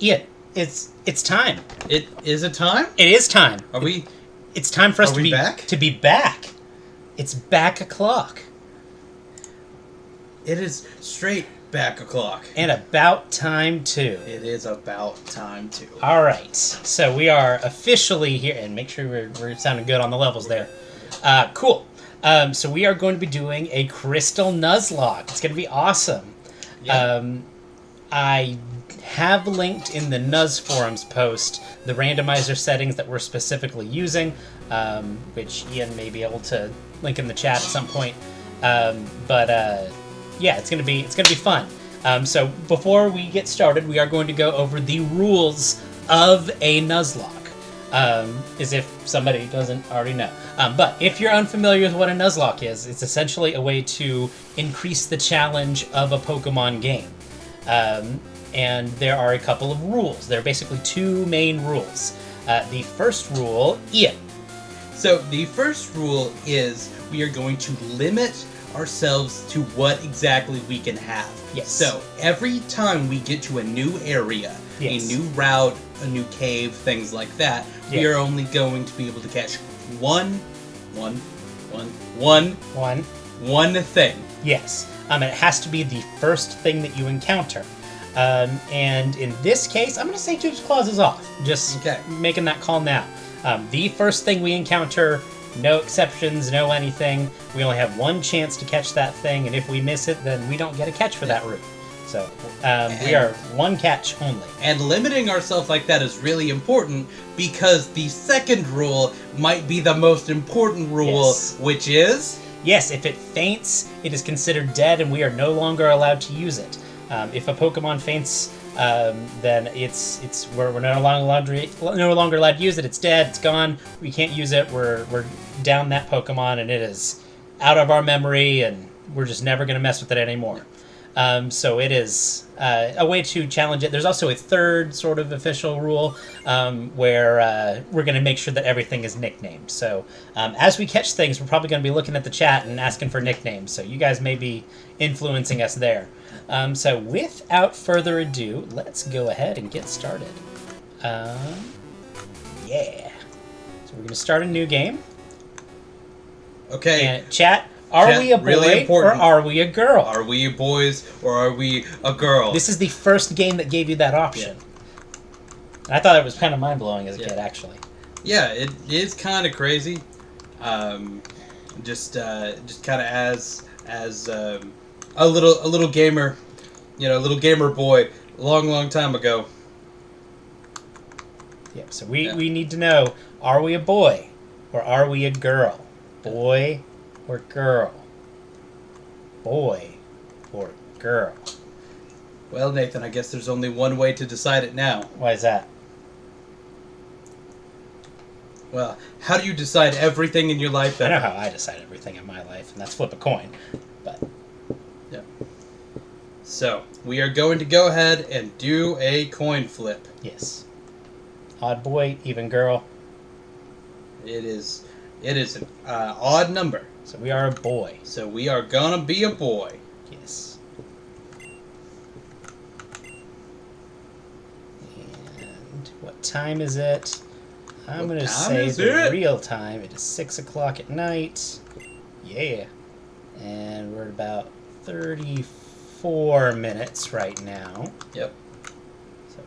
Ian, it's time. It is a time? It is time. Are we? It's time for us Are to we be back? To be back. It's back o'clock. It is straight back o'clock. And about time too. It is about time too. All right. So we are officially here, and make sure we're sounding good on the levels there. Cool. So we are going to be doing a Crystal Nuzlocke. It's going to be awesome. Yeah. I have linked in the Nuz forums post the randomizer settings that we're specifically using, which Ian may be able to link in the chat at some point. Yeah, it's gonna be fun. So before we get started, we are going to go over the rules of a Nuzlocke, as if somebody doesn't already know. But if you're unfamiliar with what a Nuzlocke is, it's essentially a way to increase the challenge of a Pokemon game. And there are a couple of rules. There are basically two main rules. The first rule, Ian. So the first rule is we are going to limit ourselves to what exactly we can have. Yes. So every time we get to a new area, Yes. a new route, a new cave, things like that, we Yeah. are only going to be able to catch one thing. Yes. And it has to be the first thing that you encounter. And in this case, I'm going to say Jupe's Claws is off. Just Okay. making that call now. The first thing we encounter, no exceptions, no anything. We only have one chance to catch that thing, and if we miss it, then we don't get a catch for that route. So we are one catch only. And limiting ourselves like that is really important because the second rule might be the most important rule, Yes. which is... Yes, if it faints, it is considered dead, and we are no longer allowed to use it. If a Pokemon faints, then we're no longer allowed to use it. It's dead. It's gone. We can't use it. We're down that Pokemon, and it is out of our memory, and we're just never going to mess with it anymore. So it is a way to challenge it. There's also a third sort of official rule where we're going to make sure that everything is nicknamed. So as we catch things, we're probably going to be looking at the chat and asking for nicknames. So you guys may be influencing us there. So without further ado, let's go ahead and get started. Yeah. So we're going to start a new game. Okay. And chat, are we a boy really or are we a girl? Are we boys or are we a girl? This is the first game that gave you that option. Yeah. I thought it was kind of mind-blowing as a kid, actually. Yeah, it is kind of crazy. Just kind of as a little gamer, a little gamer boy, long time ago. Yep. So we need to know: are we a boy or are we a girl? Boy or girl? Boy or girl? Well, Nathan, I guess there's only one way to decide it now. Why is that? Well, how do you decide everything in your life? I know how I decide everything in my life, and that's flip a coin. But yeah. So we are going to go ahead and do a coin flip. Yes. Odd boy, even girl. It is an odd number. So we are a boy. So we are gonna be a boy. Yes. And what time is it? I'm going to say the real time. It is 6 o'clock at night. Yeah. And we're at about 34 minutes right now. Yep. So.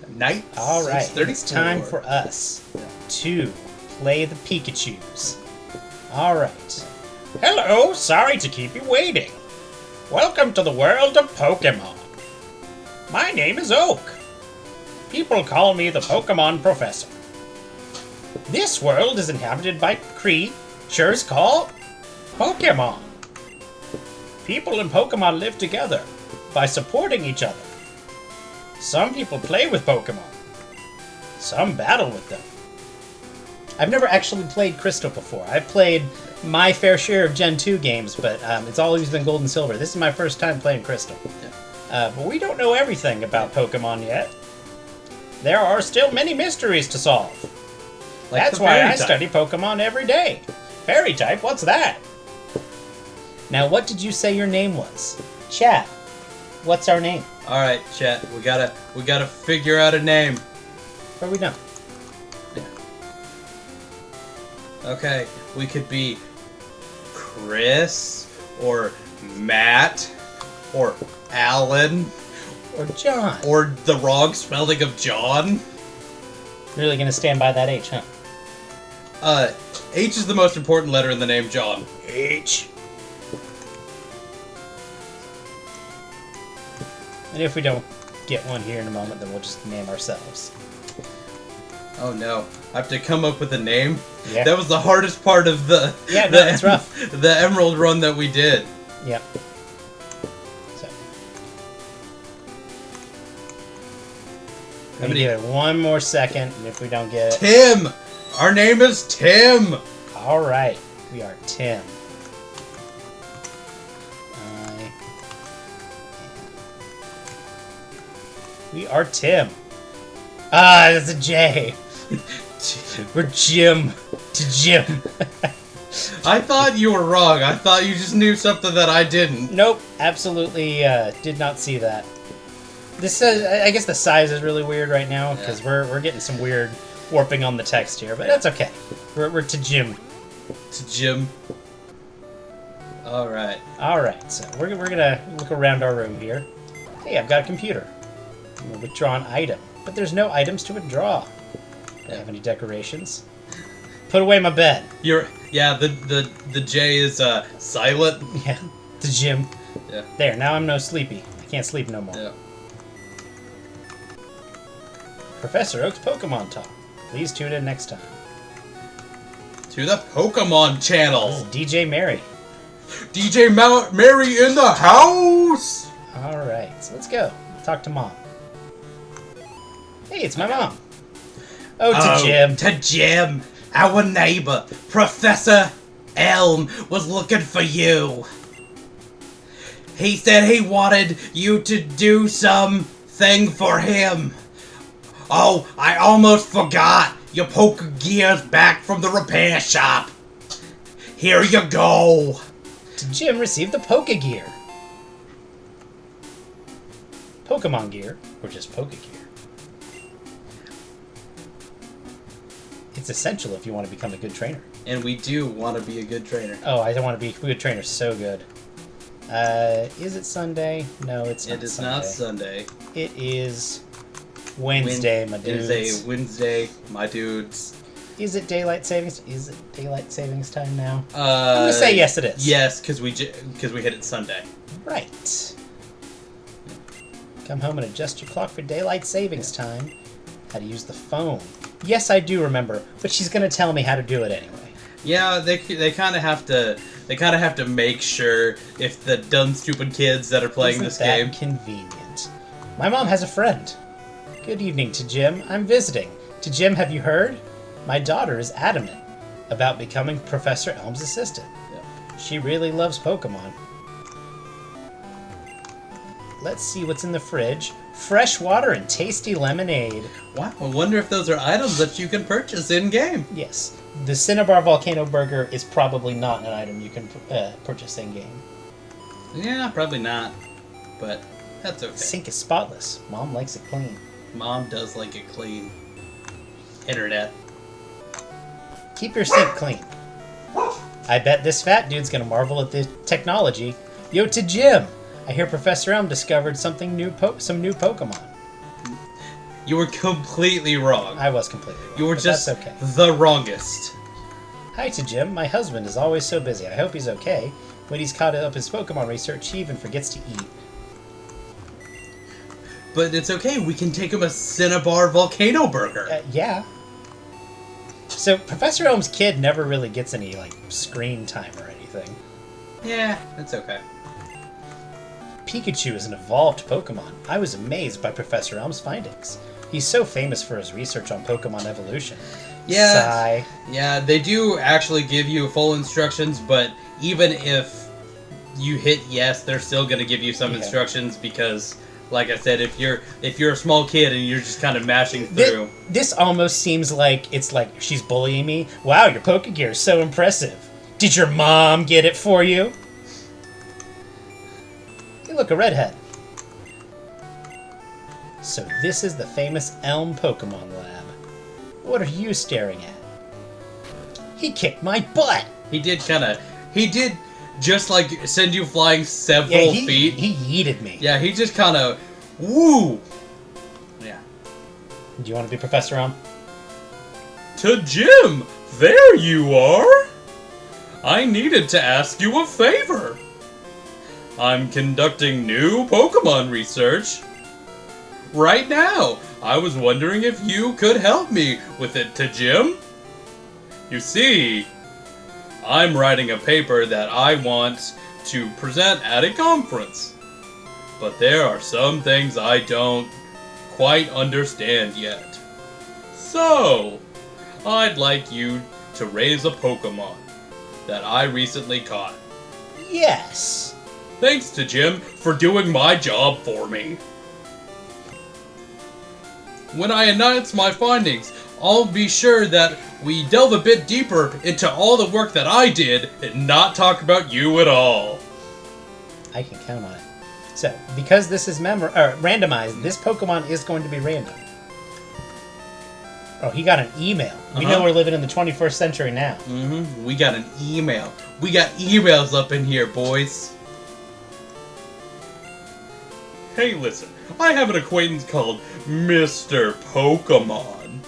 Night. All right. It's time for us to play the Pikachus. All right. Hello. Sorry to keep you waiting. Welcome to the world of Pokemon. My name is Oak. People call me the Pokemon Professor. This world is inhabited by creatures called Pokemon. People and Pokemon live together by supporting each other. Some people play with Pokemon. Some battle with them. I've never actually played Crystal before. I've played my fair share of Gen 2 games, but it's always been Gold and Silver. This is my first time playing Crystal. But we don't know everything about Pokemon yet. There are still many mysteries to solve. That's why I study Pokemon every day. Fairy type, what's that? Now, what did you say your name was? Chat, what's our name? All right, chat. We gotta figure out a name. Or we don't. Okay, we could be Chris or Matt or Alan Or John. or the wrong spelling of John. Really gonna stand by that H, huh? H is the most important letter in the name John. H. And if we don't get one here in a moment, then we'll just name ourselves. Oh no, I have to come up with a name? Yeah. That was the hardest part of the... Yeah, no, it's rough. The Emerald run that we did. Yep. So. Let me give it one more second, and if we don't get it... Tim! Our name is Tim! Alright, we are Tim. We are Tim. Ah, that's a J. We're Jim. To Jim. I thought you were wrong. I thought you just knew something that I didn't. Nope, absolutely did not see that. This says, I guess the size is really weird right now because we're getting some weird warping on the text here, but that's okay. We're to Jim. To Jim. All right. All right, so we're gonna look around our room here. Hey, I've got a computer. I'm gonna withdraw an item, but there's no items to withdraw. Do I have any decorations? Put away my bed. The J is silent. Yeah, to Jim. Yeah. There, now I'm no sleepy. I can't sleep no more. Yeah. Professor Oak's Pokemon Talk. Please tune in next time. To the Pokemon channel. This is DJ Mary. DJ Mary in the house. All right, so let's go. Talk to Mom. Hey, it's my mom. Oh, to Jim. To Jim. Our neighbor, Professor Elm, was looking for you. He said he wanted you to do something for him. Oh, I almost forgot. Your Pokegear's back from the repair shop. Here you go. To Jim received the Pokegear. Pokemon gear, or just Pokegear. It's essential if you want to become a good trainer. And we do want to be a good trainer. Oh, I don't want to be a good trainer so good. Is it Sunday? No, it's not. It is Sunday. not Sunday. It is Wednesday, my dudes. It is a Wednesday, my dudes. Is it daylight savings? Is it daylight savings time now? I'm gonna say yes, it is. Yes, because we hit it Sunday. Right. Come home and adjust your clock for daylight savings time. How to use the phone. Yes, I do remember, but she's gonna tell me how to do it anyway. Yeah, they kind of have to make sure if the dumb stupid kids that are playing Isn't this that game. Convenient. My mom has a friend. Good evening to Jim. I'm visiting. To Jim, have you heard? My daughter is adamant about becoming Professor Elm's assistant. Yeah. She really loves Pokemon. Let's see what's in the fridge. Fresh water and tasty lemonade. Wow, I wonder if those are items that you can purchase in-game. Yes. The Cinnabar Volcano Burger is probably not an item you can purchase in-game. Yeah, probably not. But that's okay. Sink is spotless. Mom likes it clean. Mom does like it clean. Internet. Keep your sink clean. I bet this fat dude's gonna marvel at the technology. Yo, to Jim! I hear Professor Elm discovered something new, some new Pokemon. You were completely wrong. I was completely wrong. You were but just that's okay. the wrongest. Hi to Jim. My husband is always so busy. I hope he's okay. When he's caught up his Pokemon research, he even forgets to eat. But it's okay. We can take him a Cinnabar Volcano Burger. Yeah. So Professor Elm's kid never really gets any screen time or anything. Yeah, that's okay. Pikachu is an evolved Pokemon. I was amazed by Professor Elm's findings. He's so famous for his research on Pokemon evolution. Yeah. Sigh. Yeah, they do actually give you full instructions, but even if you hit yes, they're still going to give you some instructions because, like I said, if you're a small kid and you're just kind of mashing through. This almost seems like it's like she's bullying me. Wow, your Pokegear is so impressive. Did your mom get it for you? Hey, look, a redhead. So this is the famous Elm Pokemon Lab. What are you staring at? He kicked my butt! He did just like send you flying several feet. He yeeted me. Yeah, he just kind of, woo! Yeah. Do you want to be Professor Elm? To Jim! There you are! I needed to ask you a favor. I'm conducting new Pokemon research. Right now, I was wondering if you could help me with it, to Jim. You see, I'm writing a paper that I want to present at a conference. But there are some things I don't quite understand yet. So, I'd like you to raise a Pokemon that I recently caught. Yes! Thanks to Jim for doing my job for me. When I announce my findings, I'll be sure that we delve a bit deeper into all the work that I did and not talk about you at all. I can count on it. So, because this is randomized, this Pokemon is going to be random. Oh, he got an email. We know we're living in the 21st century now. Mm-hmm. We got an email. We got emails up in here, boys. Hey, listen. I have an acquaintance called Mr. Pokemon.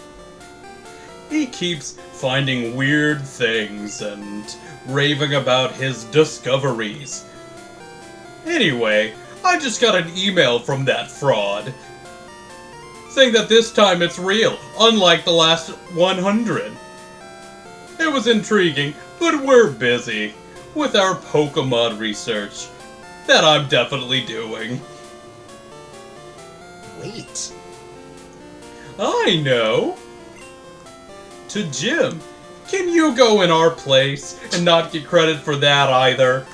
He keeps finding weird things and raving about his discoveries. Anyway, I just got an email from that fraud, saying that this time it's real, unlike the last 100. It was intriguing, but we're busy with our Pokemon research that I'm definitely doing. Wait. I know. To Jim, can you go in our place and not get credit for that either?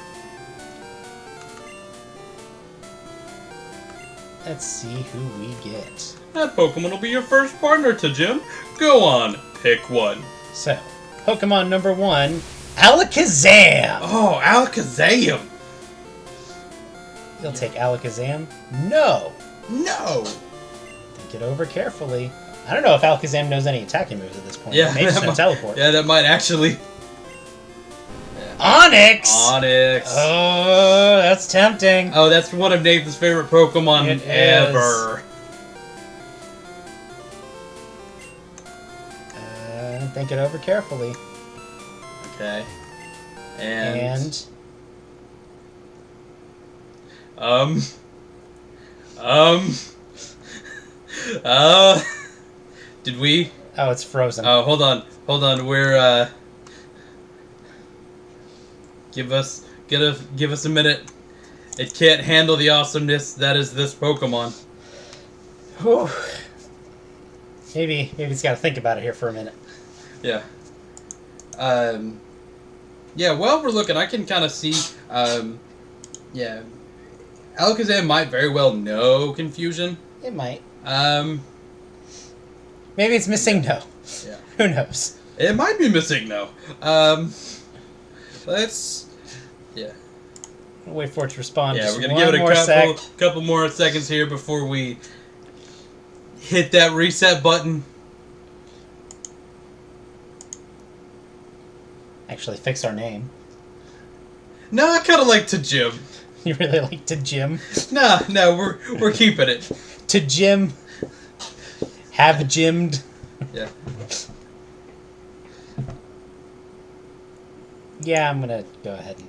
Let's see who we get. That Pokemon will be your first partner, to Jim. Go on, pick one. So, Pokemon number 1, Alakazam! Oh, Alakazam! You'll take Alakazam? No! No! Think it over carefully. I don't know if Alakazam knows any attacking moves at this point. Yeah, Maybe just a teleport. Yeah, that might actually. Onyx! Onyx. Oh, that's tempting. Oh, that's one of Nathan's favorite Pokemon ever. Think it over carefully. Okay. Did we? Oh, it's frozen. Oh, hold on. We're, Give us a minute. It can't handle the awesomeness that is this Pokemon. Whew. Maybe it's got to think about it here for a minute. Yeah. Yeah, while we're looking, I can kind of see, yeah. Alakazam might very well know Confusion. It might. Maybe it's missing no. Yeah. Who knows? It might be missing no. Let's... Yeah. Wait for it to respond. Yeah, Just we're gonna give it a couple more seconds here before we hit that reset button. Actually, fix our name. No, I kind of like to Jim. You really like to Jim? No, we're keeping it. To Jim. Have Jimmed. Yeah. Yeah, I'm gonna go ahead and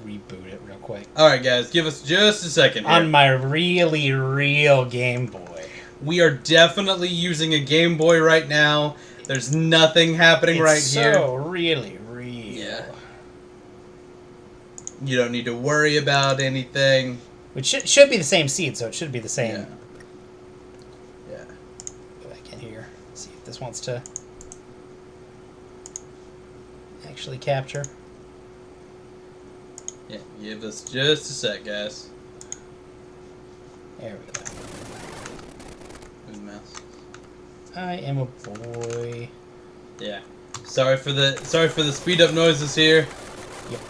reboot it real quick. Alright, guys, give us just a second here. On my really real Game Boy. We are definitely using a Game Boy right now. There's nothing happening right here. It's so really real. Yeah. You don't need to worry about anything. Which should be the same seed, so it should be the same. Yeah. Yeah. Go back in here. See if this wants to actually capture. Yeah, give us just a sec, guys. There we go. Move the mouse. I am a boy. Yeah. Sorry for the speed up noises here. Yep.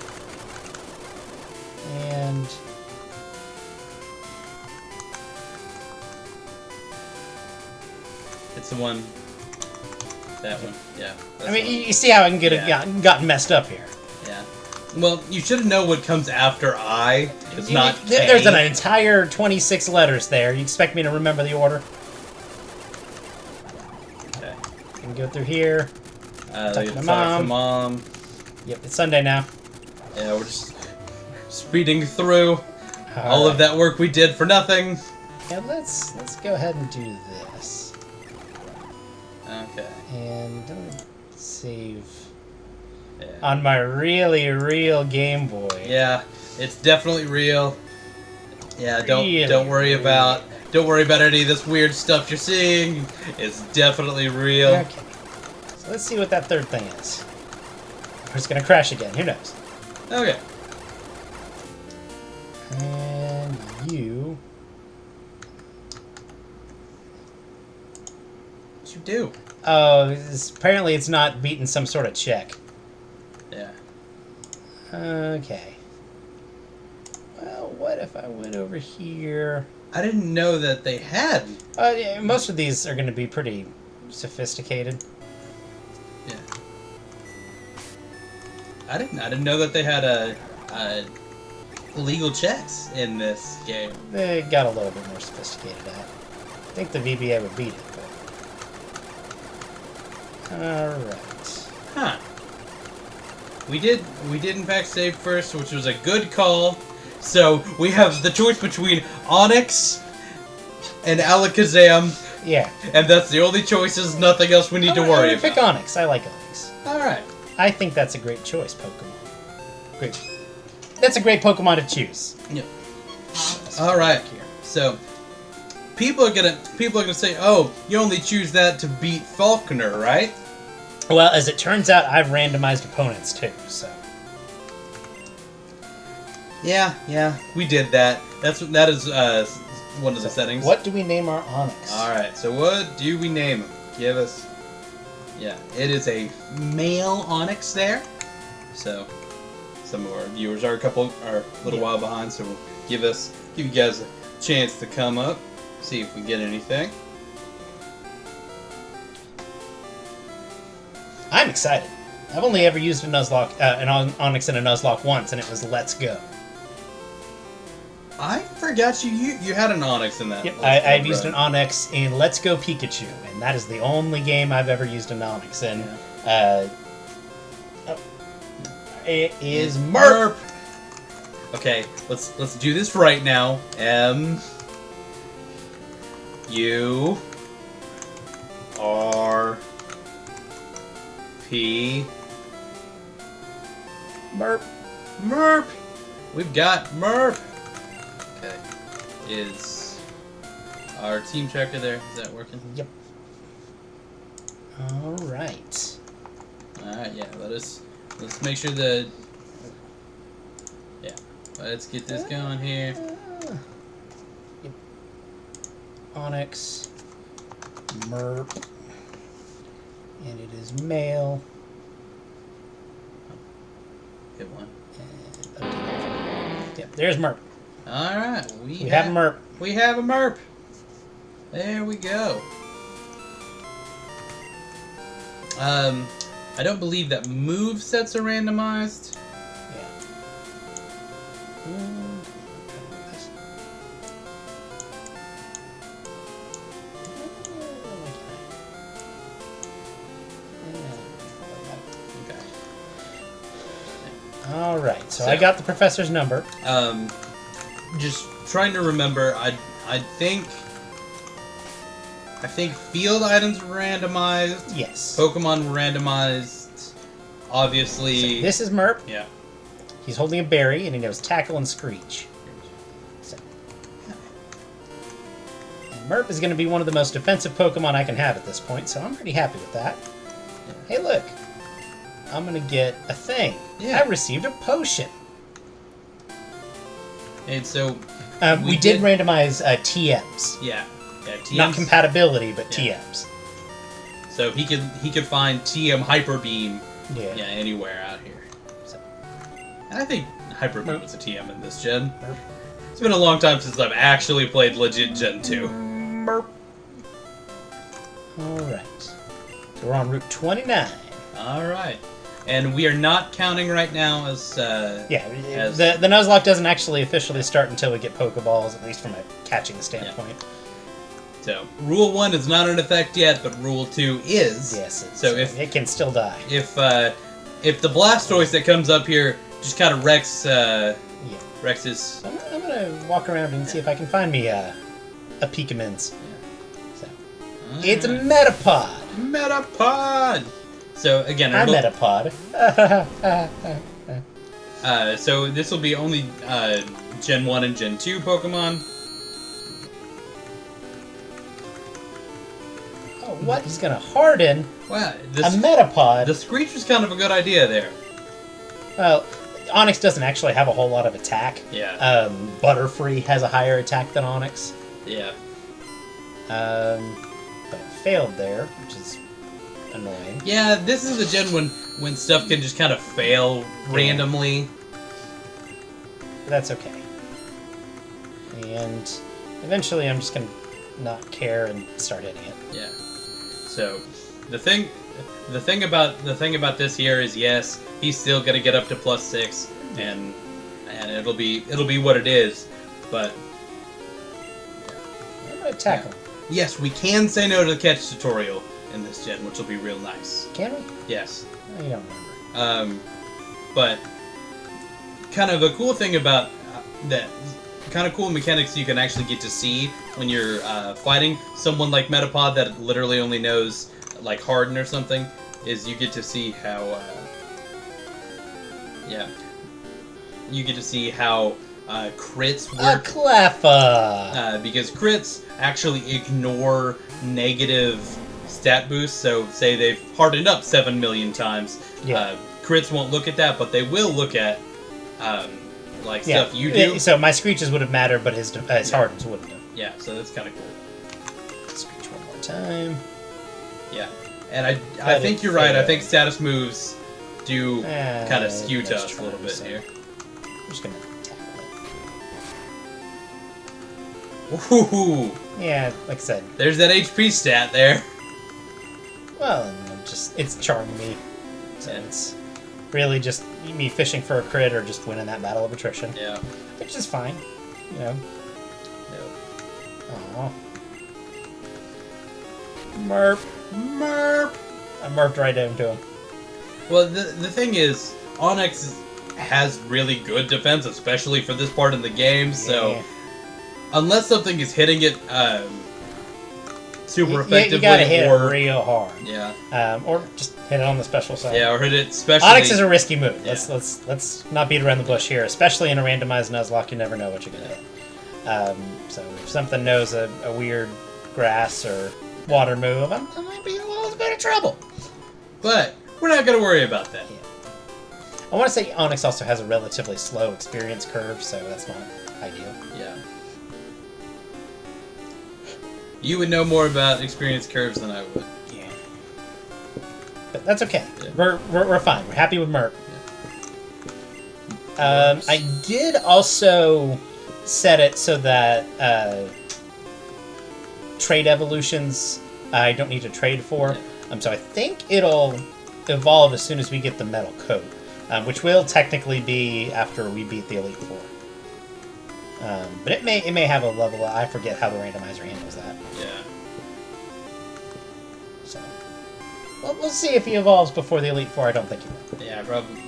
And It's the one. That one. Yeah. I mean, you see how I can get gotten messed up here. Yeah. Well, you should know what comes after I. It's not K. There's an entire 26 letters there. You expect me to remember the order? Okay. I can go through here. Talk to my mom. Yep, it's Sunday now. Yeah, we're just speeding through all of that work we did for nothing. Yeah, let's go ahead and do this. Okay. And save on my really real Game Boy. Yeah, it's definitely real. Yeah, don't worry about any of this weird stuff you're seeing. It's definitely real. Okay. So let's see what that third thing is. Or it's gonna crash again. Who knows? Okay. And you. What you do? Oh, apparently it's not beating some sort of check. Yeah. Okay. Well, what if I went over here? I didn't know that they had. Yeah, most of these are going to be pretty sophisticated. Yeah. I didn't know that they had legal checks in this game. They got a little bit more sophisticated at it. I think the VBA would beat it, but... Alright. Huh. We did in fact save first, which was a good call. So we have the choice between Onyx and Alakazam. Yeah. And that's the only choices, nothing else we need to worry about. Pick Onyx. I like Onyx. Alright. I think that's a great choice, Pokemon. Great. That's a great Pokemon to choose. Yeah. Alright. So people are gonna say, oh, you only choose that to beat Falconer, right? Well, as it turns out, I've randomized opponents too, so. Yeah, we did that. That is one of the settings. What do we name our Onyx? Alright, so what do we name him? Give us... Yeah, it is a male Onyx there. So, some of our viewers are a little while behind, so we'll give you guys a chance to come up, see if we get anything. I'm excited. I've only ever used a Nuzlocke, an Onyx and a Nuzlocke once, and it was Let's Go. I forgot you had an Onyx in that. Yep, I've used an Onyx in Let's Go Pikachu, and that is the only game I've ever used an Onyx in. Yeah. It is Murp. Okay, let's do this right now. U R P Murp. We've got Murp. Okay. Is our team tracker there? Is that working? Yep. Alright. Alright, yeah, let's make sure that... Yeah, let's get this going here. Yep. Onyx. Murp. And it is male. Good one. And yep, there's Murp. Alright, we have a Murp. We have a Murp. There we go. I don't believe that move sets are randomized. Yeah. Okay. Alright, so I got the professor's number. Just trying to remember, I think field items were randomized. Yes. Pokemon were randomized. Obviously. So this is Murp. Yeah. He's holding a berry, and he knows Tackle and Screech. So. And Murp is going to be one of the most defensive Pokemon I can have at this point, so I'm pretty happy with that. Yeah. Hey, look. I'm going to get a thing. Yeah. I received a potion. And so... we did randomize TMs. Yeah. Yeah, TMs. Not compatibility, but Yeah. TMs. So he could find TM Hyper Beam Yeah. anywhere out here. So. And I think Hyper Beam was a TM in this gen. Murp. It's been a long time since I've actually played legit Gen 2. Murp. Alright. So we're on Route 29. Alright. And we are not counting right now as... Yeah, the Nuzlocke doesn't actually officially start until we get Pokeballs, at least from a catching standpoint. Yeah. So, Rule 1 is not in effect yet, but Rule 2 is. Yes, so if it can still die. If the Blastoise that comes up here just kind of wrecks... wrecks his... I'm gonna walk around and see if I can find me a Pikmin's. Yeah. So, it's a Metapod! Metapod! So, again... I'm Metapod. So, this will be only Gen 1 and Gen 2 Pokemon. Oh, what? He's gonna harden Wow, a Metapod? The Screech was kind of a good idea there. Well, Onix doesn't actually have a whole lot of attack. Yeah. Butterfree has a higher attack than Onix. Yeah. But it failed there, which is annoying. Yeah, this is the gen when stuff can just kind of fail randomly. That's okay. And eventually I'm just gonna not care and start hitting it. Yeah. So the thing about this here is, yes, he's still gonna get up to +6 and it'll be what it is, but I'm gonna tackle him. Yes, we can say no to the catch tutorial in this gen, which will be real nice. Can we? Yes. I don't remember. But kind of a cool thing about that, kind of cool mechanics you can actually get to see when you're fighting someone like Metapod that literally only knows like Harden or something, is you get to see how you get to see how crits work. A Cleffa! Because crits actually ignore negative stat boosts. So say they've hardened up 7 million times. Yeah. Crits won't look at that, but they will look at stuff you do. So my Screeches would have mattered, but his Hardens wouldn't have. Yeah, so that's kind of cool. Screech one more time. Yeah, and I think you're right. I think status moves do kind of skew to us a little bit here. I'm just gonna tackle it. Ooh. Yeah, like I said. There's that HP stat there. Well, it's charming me. So it's really just me fishing for a crit or just winning that battle of attrition. Yeah. Which is fine. You know. Aww. Murp. I murped right into him. Well, the thing is, Onix has really good defense, especially for this part of the game, so unless something is hitting it super effectively, you gotta hit it real hard. Yeah. Or just hit it on the special side. Yeah, or hit it specially. Onix is a risky move. Yeah. Let's not beat around the bush here, especially in a randomized Nuzlocke. You never know what you're gonna hit. So if something knows a weird grass or water move, I might be in a little bit of trouble. But we're not gonna worry about that. Yeah. I want to say Onix also has a relatively slow experience curve, so that's not ideal. Yeah. You would know more about experience curves than I would. Yeah. But that's okay. Yeah. We're fine. We're happy with Murp. Yeah. I did also set it so that trade evolutions I don't need to trade for. Yeah. So I think it'll evolve as soon as we get the metal coat, which will technically be after we beat the Elite Four. But it may have a level. I forget how the randomizer handles that. Yeah. So we'll see if he evolves before the Elite Four. I don't think he will. Yeah,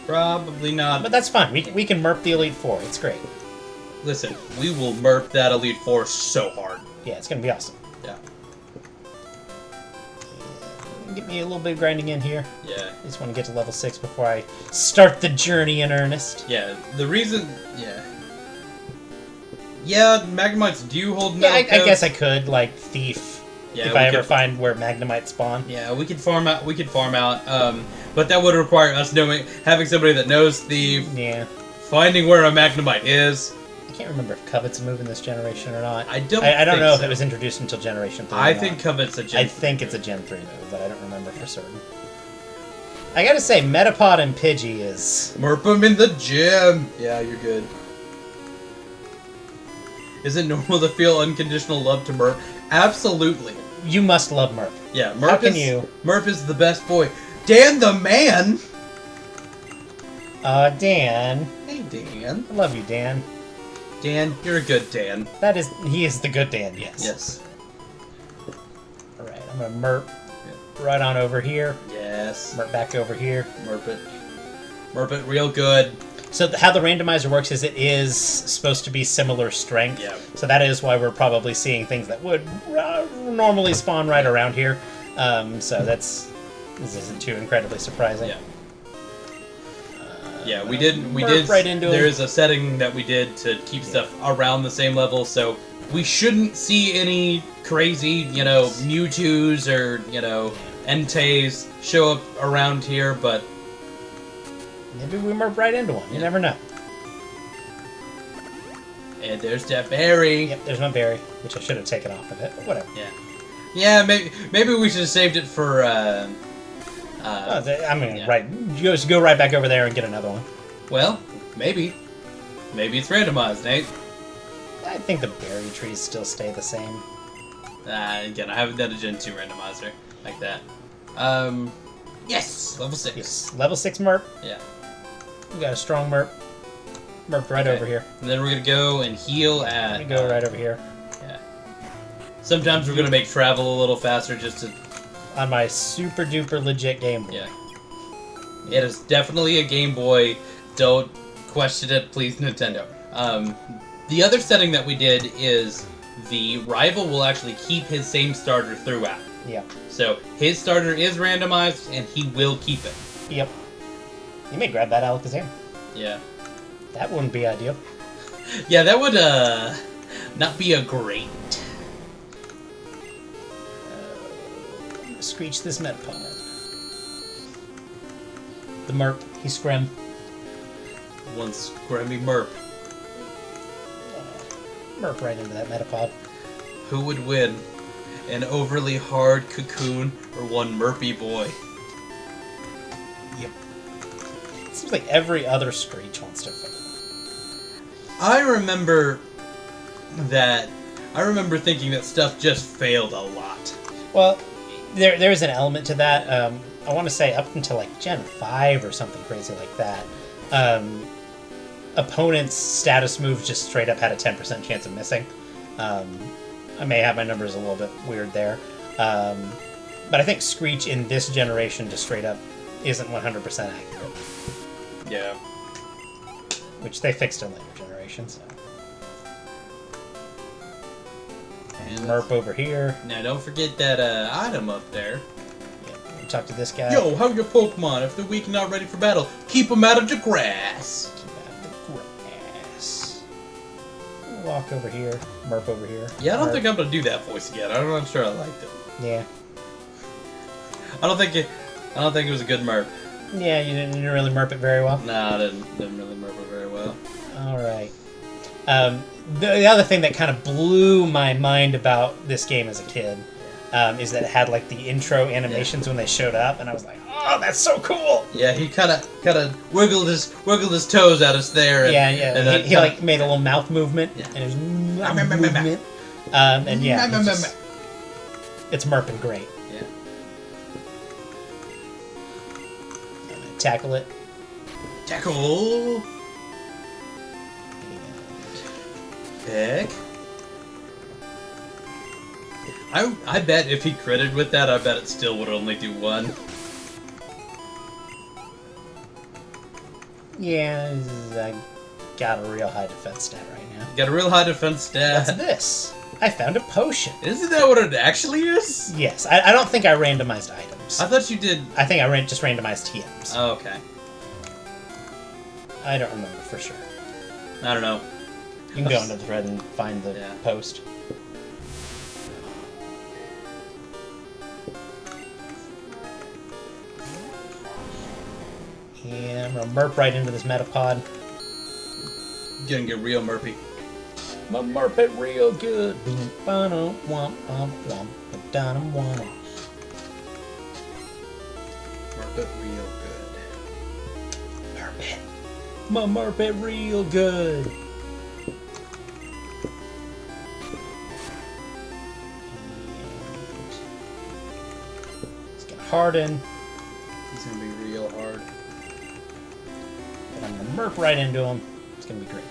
probably not. But that's fine. We can Murp the Elite Four. It's great. Listen, we will Murp that Elite Four so hard. Yeah, it's gonna be awesome. Yeah. Get me a little bit of grinding in here. Yeah. I just want to get to level 6 before I start the journey in earnest. Yeah, the reason... Yeah, Magnemites do hold metal I guess I coats. could, like, thief, Yeah, if I ever find where Magnemite spawn. Yeah, we could farm out, but that would require us having somebody that knows thief, finding where a Magnemite is. I can't remember if Covet's a move in this generation or not. I don't know so. if it was introduced until Generation 3 I think Covet's a Gen 3. I think it's a Gen 3 move, but I don't remember for certain. I gotta say, Metapod and Pidgey is... Murp him in the gym! Yeah, you're good. Is it normal to feel unconditional love to Murp? Absolutely. You must love Murp. Yeah, How can you? Murp is the best boy. Dan the man! Dan. Hey, Dan. I love you, Dan. Dan, you're a good Dan. He is the good Dan, yes. Yes. Alright, I'm gonna Murp right on over here. Yes. Murp back over here. Murp it. Murp it real good. So how the randomizer works is it is supposed to be similar strength. Yeah. So that is why we're probably seeing things that would normally spawn right around here. So this isn't too incredibly surprising. Yeah. Yeah, we did. Right into there him. is a setting that we did to keep stuff around the same level, so we shouldn't see any crazy, Mewtwo's or Entei's show up around here. But maybe we Murp right into one. You never know. And there's that berry. Yep, there's my berry, which I should have taken off of it. But whatever. Yeah. Yeah, maybe we should have saved it for. I'm gonna just go right back over there and get another one. Well, maybe it's randomized, Nate. I think the berry trees still stay the same. Again, I haven't done a Gen 2 randomizer like that. Yes, level 6. Yes, level 6 Murp. Yeah. We got a strong Murp. Murp right over here. And then we're gonna go and heal at. We go right over here. Yeah. Sometimes we're gonna make travel a little faster just to. On my super duper legit Game Boy. Yeah. It is definitely a Game Boy. Don't question it, please, Nintendo. The other setting that we did is the rival will actually keep his same starter throughout. Yeah. So his starter is randomized, and he will keep it. Yep. You may grab that Alakazam. Yeah. That wouldn't be ideal. Yeah, that would not be a great. I'm gonna screech this Metapod. The Murp. He's Scrim. One Scrimmy Murp. Murp right into that Metapod. Who would win? An overly hard Cocoon or one Murpy boy? Yep. It seems like every other Screech wants to fail. I remember thinking that stuff just failed a lot. Well, there's an element to that. I want to say up until like Gen 5 or something crazy like that. Opponents' status moves just straight up had a 10% chance of missing. I may have my numbers a little bit weird there. But I think Screech in this generation just straight up isn't 100% accurate. Yeah. Which they fixed in later generations. So. And Murp over here. Now don't forget that item up there. Yeah, we talk to this guy. Yo, how your Pokemon? If they're weak and not ready for battle, keep them out of the grass. Walk over here, Murp over here. Yeah, I don't Murp. think I'm gonna do that voice again. I'm not sure I liked it. Yeah. I don't think it was a good Murp. Yeah, you didn't really Murp it very well. Nah, I didn't really Murp it very well. All right. The other thing that kind of blew my mind about this game as a kid is that it had like the intro animations when they showed up, and I was like, "Oh, that's so cool!" Yeah, he kind of wiggled his toes at us there. And, And he like made a little mouth movement, and it was movement. And yeah, it's Murping great. Yeah. I'm gonna tackle it. Tackle. Pick. I bet if he critted with that, I bet it still would only do one. Yeah, I got a real high defense stat right now. You got a real high defense stat. What's this? I found a potion. Isn't that what it actually is? Yes, I don't think I randomized items. I thought you did. I think I just randomized TMs. Oh, okay. I don't remember for sure. I don't know. You can go into the thread and find the post. And I'm gonna Murp right into this Metapod. Gonna get real Murpy. I'm gonna Murp it real good. Murp it real good. Murp it. Murp it real good. harden. He's gonna be real hard. But I'm gonna Murp right into him. It's gonna be great.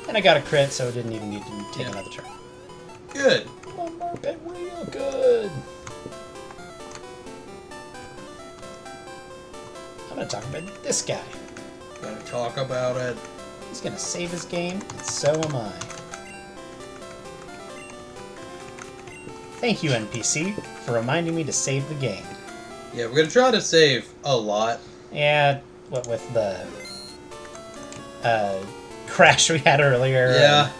And I got a crit, so it didn't even need to take another turn. Good. I'm Murping real good. I'm gonna talk about this guy. Gonna talk about it. He's gonna save his game, and so am I. Thank you, NPC, for reminding me to save the game. Yeah, we're gonna try to save a lot. Yeah, what with the crash we had earlier. Yeah.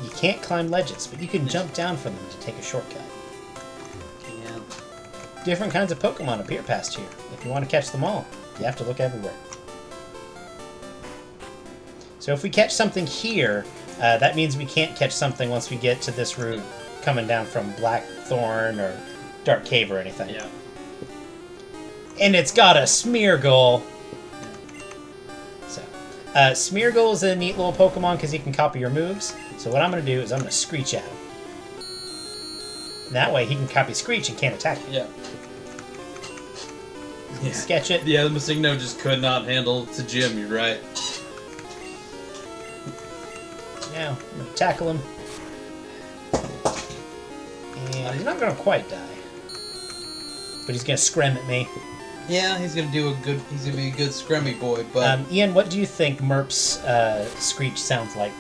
You can't climb ledges, but you can jump down from them to take a shortcut. Yeah. Different kinds of Pokemon appear past here. If you want to catch them all, you have to look everywhere. So if we catch something here, that means we can't catch something once we get to this route coming down from Blackthorn or Dark Cave or anything. Yeah. And it's got a Smeargle. So, Smeargle is a neat little Pokemon because he can copy your moves. So what I'm going to do is I'm going to Screech at him. And that way he can copy Screech and can't attack you. Yeah. Sketch it. Yeah, the Masigno just could not handle to Jim, you're right. Now, I'm going to tackle him. And he's not going to quite die. But he's going to scrim at me. Yeah, he's gonna be a good scrummy boy, but... Ian, what do you think Murp's Screech sounds like?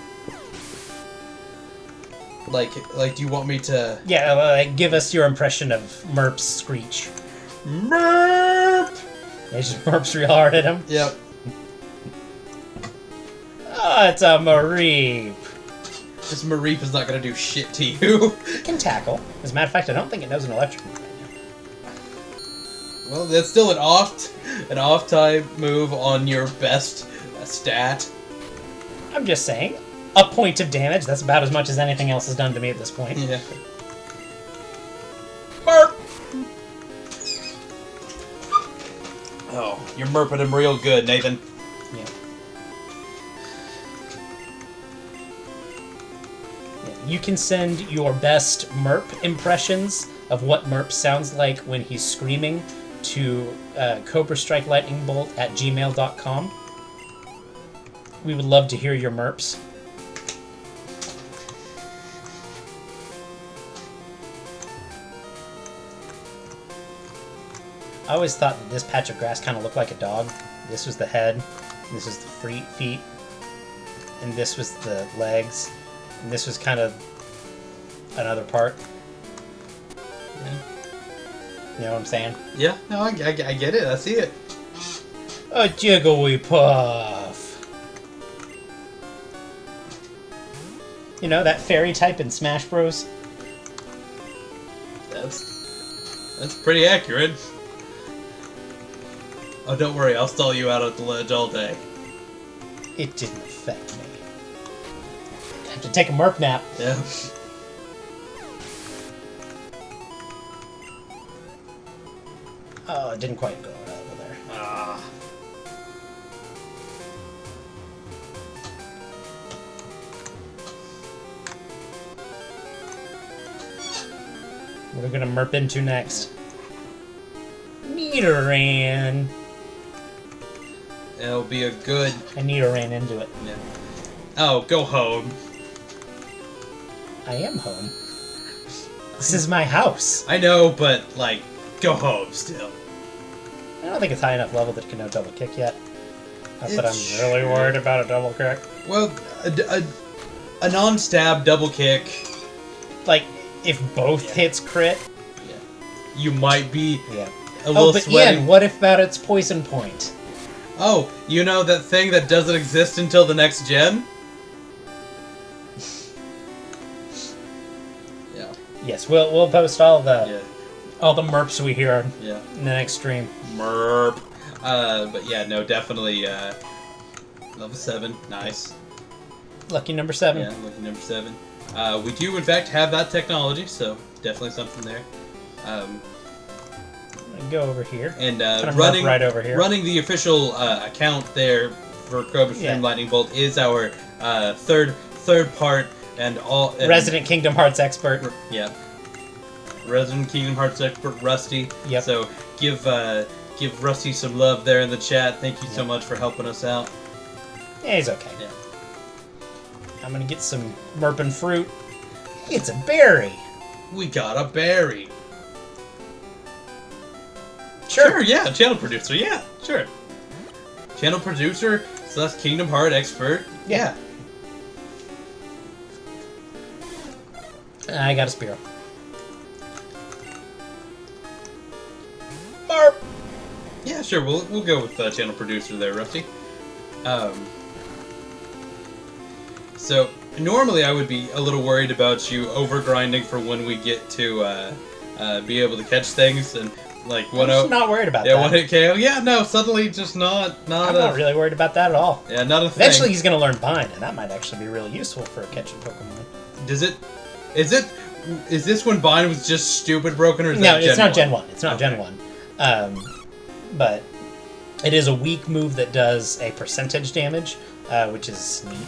Like, do you want me to... Yeah, give us your impression of Murp's Screech. Murp! He just Murps real hard at him. Yep. Oh, it's a Mareep. This Mareep is not gonna do shit to you. It can tackle. As a matter of fact, I don't think it knows an electric move right now. Well, that's still an off-type move on your best stat. I'm just saying, a point of damage, that's about as much as anything else has done to me at this point. Yeah. Murp! Oh, you're Murping him real good, Nathan. Yeah. You can send your best Murp impressions of what Murp sounds like when he's screaming to Cobrastryke Lightningbolt at gmail.com. We would love to hear your Murps. I always thought that this patch of grass kind of looked like a dog. This was the head, and this was the feet, and this was the legs, and this was kind of another part. Yeah. You know what I'm saying? Yeah, no, I get it. I see it. A Jigglypuff! You know, that fairy type in Smash Bros? That's pretty accurate. Oh, don't worry, I'll stall you out at the ledge all day. It didn't affect me. I have to take a Murp nap. Yeah. Oh, it didn't quite go over there. Ah. What are we gonna Murp into next? Nidoran! It'll be a good... I Nidoran into it. Yeah. Oh, go home. I am home. This is my house. I know, but, like, go home still. I don't think it's high enough level that it can no double kick yet. Not that I'm really worried about a double kick. Well, a non-stab double kick... Like, if both hits crit... Yeah. You might be Yeah. a little but sweaty. Ian, what if about its poison point? Oh, you know that thing that doesn't exist until the next gen? Yeah. Yes, we'll post all the Yeah. all the Murps we hear Yeah. in the next stream. Murp. But yeah, no, definitely, level 7. Nice. Lucky number 7. Yeah, lucky number 7. We do, in fact, have that technology, so definitely something there. Go over here. And Kind of running right over here. running the official account there for Cobrastryke Lightningbolt is our third part and all Resident Kingdom Hearts expert. Yeah. resident Kingdom Hearts expert Rusty. Yep. So give Rusty some love there in the chat. Thank you so much for helping us out. Yeah, he's okay. Yeah. I'm gonna get some Murpin fruit. It's a berry. We got a berry. Sure. Yeah, channel producer, yeah, sure. Channel producer, so that's Kingdom Heart expert. Yeah. I got a Spearow. Murp! Yeah, sure, we'll go with channel producer there, Rusty. So, normally I would be a little worried about you over-grinding for when we get to be able to catch things, and like I'm just not worried about that. 1-hit KO. Yeah, no, suddenly just not I'm not really worried about that at all. Yeah, not a thing. Eventually he's going to learn Bind, and that might actually be really useful for catching Pokemon. Is this when Bind was just stupid broken, or is no, that Gen 1? it's not Gen 1. It's not Okay. Gen 1. But it is a weak move that does a percentage damage, which is neat.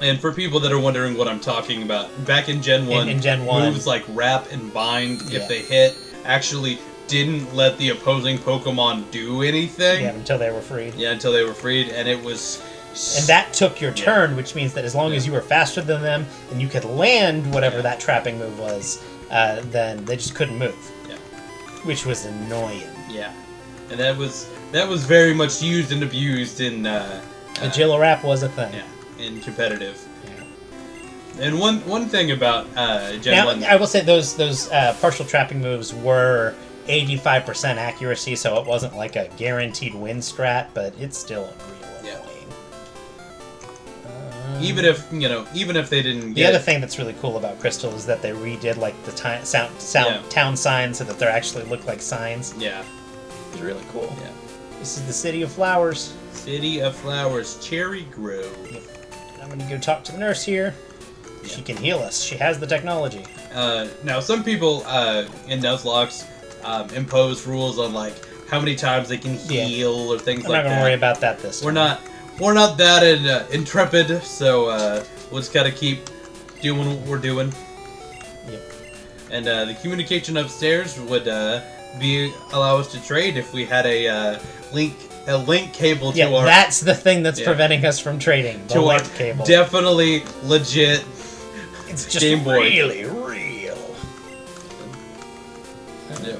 And for people that are wondering what I'm talking about, back in Gen 1, in Gen 1 moves like Wrap and Bind, Yeah. if they hit, actually didn't let the opposing Pokemon do anything. Yeah, until they were freed. Yeah, until they were freed, and it was... And that took your turn, which means that as long as you were faster than them and you could land whatever that trapping move was, then they just couldn't move. Yeah. Which was annoying. Yeah. And that was very much used and abused in... Agila Wrap was a thing. Yeah, in competitive. Yeah. And one thing about Gen 1... I will say those partial trapping moves were 85% accuracy, so it wasn't like a guaranteed win strat, but it's still real annoying. Even if they didn't get... The other thing that's really cool about Crystal is that they redid like the town signs so that they actually look like signs. Yeah. It's really cool. Yeah. This is the City of Flowers. City of Flowers, Cherry Grove. Yep. I'm gonna go talk to the nurse here. Yeah. She can heal us. She has the technology. Now, some people in Nuzlocke impose rules on like how many times they can heal or things like that. We're not gonna worry about that this time. We're not that intrepid, so we'll just gotta keep doing what we're doing. Yep. And the communication upstairs would allow us to trade if we had a link cable to our... that's the thing that's preventing us from trading. The link cable. Definitely legit. It's just Game Boy. really real. Yeah.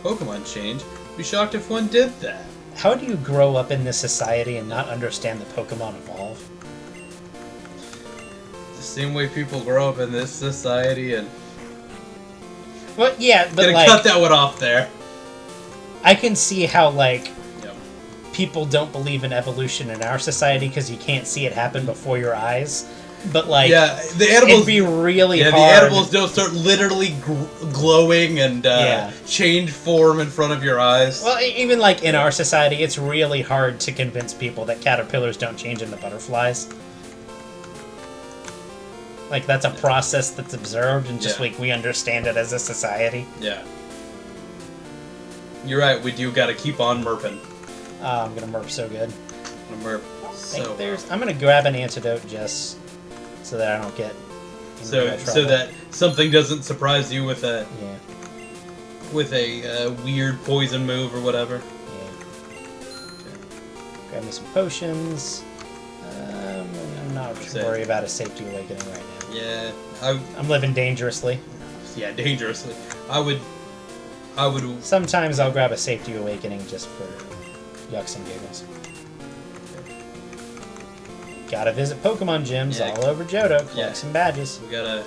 Pokemon change. Be shocked if one did that. How do you grow up in this society and not understand that Pokemon evolve? The same way people grow up in this society and... Well, yeah, but Gonna like... cut that one off there. I can see how, like, people don't believe in evolution in our society because you can't see it happen before your eyes. But, like, the animals, it'd be really hard. the animals don't start literally glowing and change form in front of your eyes. Well, even, like, in our society, it's really hard to convince people that caterpillars don't change into butterflies. Like, that's a process that's observed, and just, like, we understand it as a society. Yeah. You're right, we do gotta keep on Murping. I'm gonna Murp so good. I'm gonna Murp I'm gonna grab an antidote just so that I don't get so that something doesn't surprise you with a weird poison move or whatever. Yeah. Grab me some potions. I'm not worried about a safety awakening right now. Yeah, I'm living dangerously. Yeah, dangerously. I would. Sometimes I'll grab a safety awakening just for yucks and giggles. Gotta visit Pokemon gyms all over Johto, collect some badges. We gotta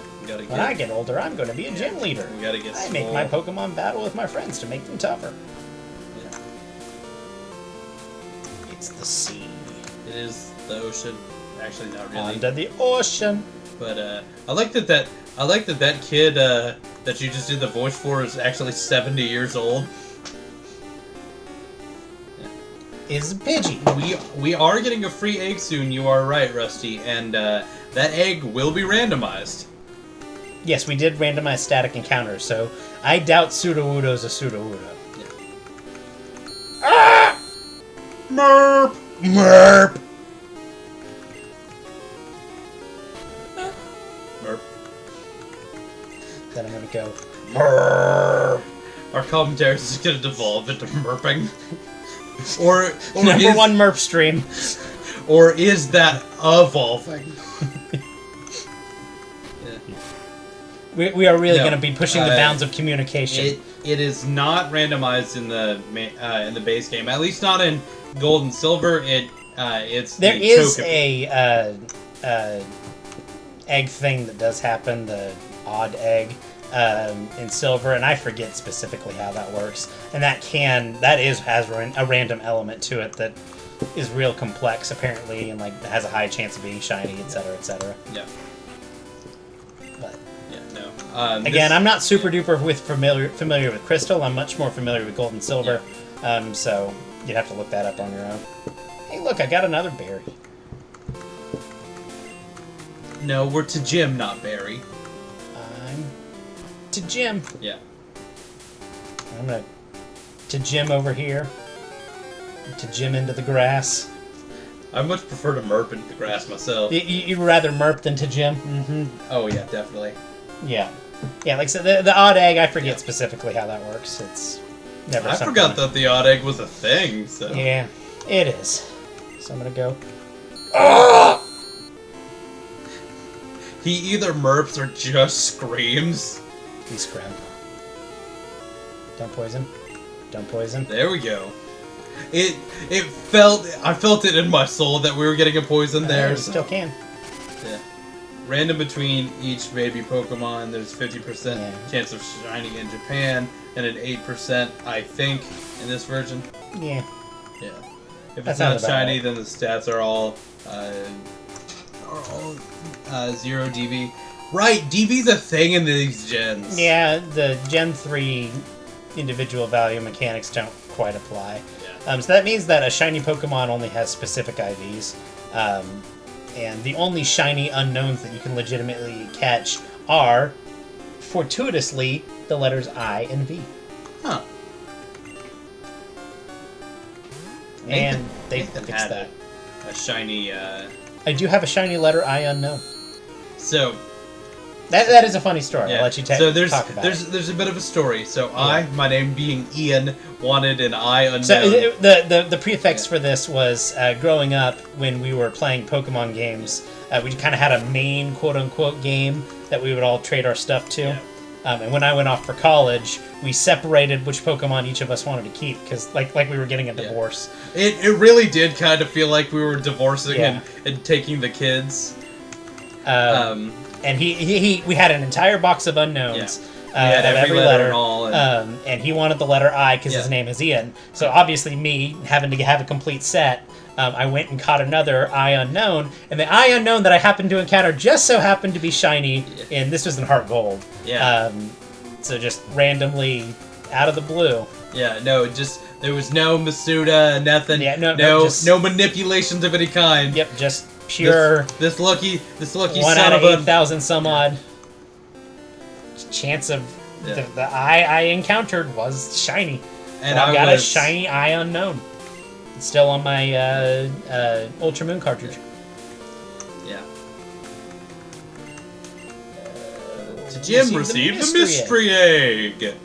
when I get older, I'm gonna be a gym leader. We gotta get I make my Pokemon battle with my friends to make them tougher. Yeah. It's the sea. It is the ocean. Actually, not really. Under the ocean. But I like that kid that you just did the voice for is actually 70 years old. Is a Pidgey. We are getting a free egg soon. You are right, Rusty, and that egg will be randomized. Yes, we did randomize static encounters, so I doubt Sudowoodo's a Sudowoodo. Yeah. Ah! Murp! Murp! Murp. then I'm gonna go. Murp. Our commentary is just gonna devolve into murping. or Number one Murp stream. Or is that evolving? We are really going to be pushing the bounds of communication. It is not randomized in the base game, at least not in Gold and Silver. It's there is a egg thing that does happen, the odd egg in Silver, and I forget specifically how that works. And that has a random element to it that is real complex apparently, and like has a high chance of being shiny, etc., etc. Yeah. But no. Again, I'm not super duper familiar with Crystal. I'm much more familiar with Gold and Silver. Yeah. So you'd have to look that up on your own. Hey, look, I got another berry. No, we're to Jim, not Barry. I'm to Jim. Yeah. I'm gonna to Jim over here. To Jim into the grass. I much prefer to Murp into the grass myself. You'd rather Murp than to Jim? Mm-hmm. Oh, yeah, definitely. Yeah. Yeah, like so the odd egg, I forget specifically how that works. It's never I something. forgot that the odd egg was a thing, so... Yeah, it is. So I'm gonna go... He either Murps or just screams. He screamed. Don't poison. Don't poison. There we go. I felt it in my soul that we were getting a poison there. Still can. Yeah. Random between each baby Pokemon, there's 50% chance of shiny in Japan, and an 8%, I think, in this version. Yeah. Yeah. If it's not shiny, then the stats are all 0 DV. Right, DV's a thing in these gens. Yeah, the Gen 3 individual value mechanics don't quite apply. Yeah. So that means that a shiny Pokemon only has specific IVs. And the only shiny unknowns that you can legitimately catch are, fortuitously, the letters I and V. Huh. And they fixed that. A shiny, I do have a shiny letter I unknown. So... That is a funny story. Yeah. I'll let you talk about it. There's a bit of a story. So my name being Ian, wanted an I unknown. So the prefix for this was growing up when we were playing Pokemon games. We kind of had a main quote-unquote game that we would all trade our stuff to. Yeah. And when I went off for college, we separated which Pokemon each of us wanted to keep because like we were getting a divorce. It really did kind of feel like we were divorcing and taking the kids. And we had an entire box of unknowns. Yeah. We had every letter and all. And he wanted the letter I because his name is Ian. So obviously me, having to have a complete set, I went and caught another I unknown. And the I unknown that I happened to encounter just so happened to be shiny. And this was in Heart Gold. Yeah. So just randomly, out of the blue. Yeah, no, there was no Masuda, nothing. Yeah, no manipulations of any kind. Yep, just pure. This lucky 1 son out of a 8,000 some odd chance of the eye I encountered was shiny. And so I got a shiny eye unknown. It's still on my Ultra Moon cartridge. Yeah. Jim received the mystery egg.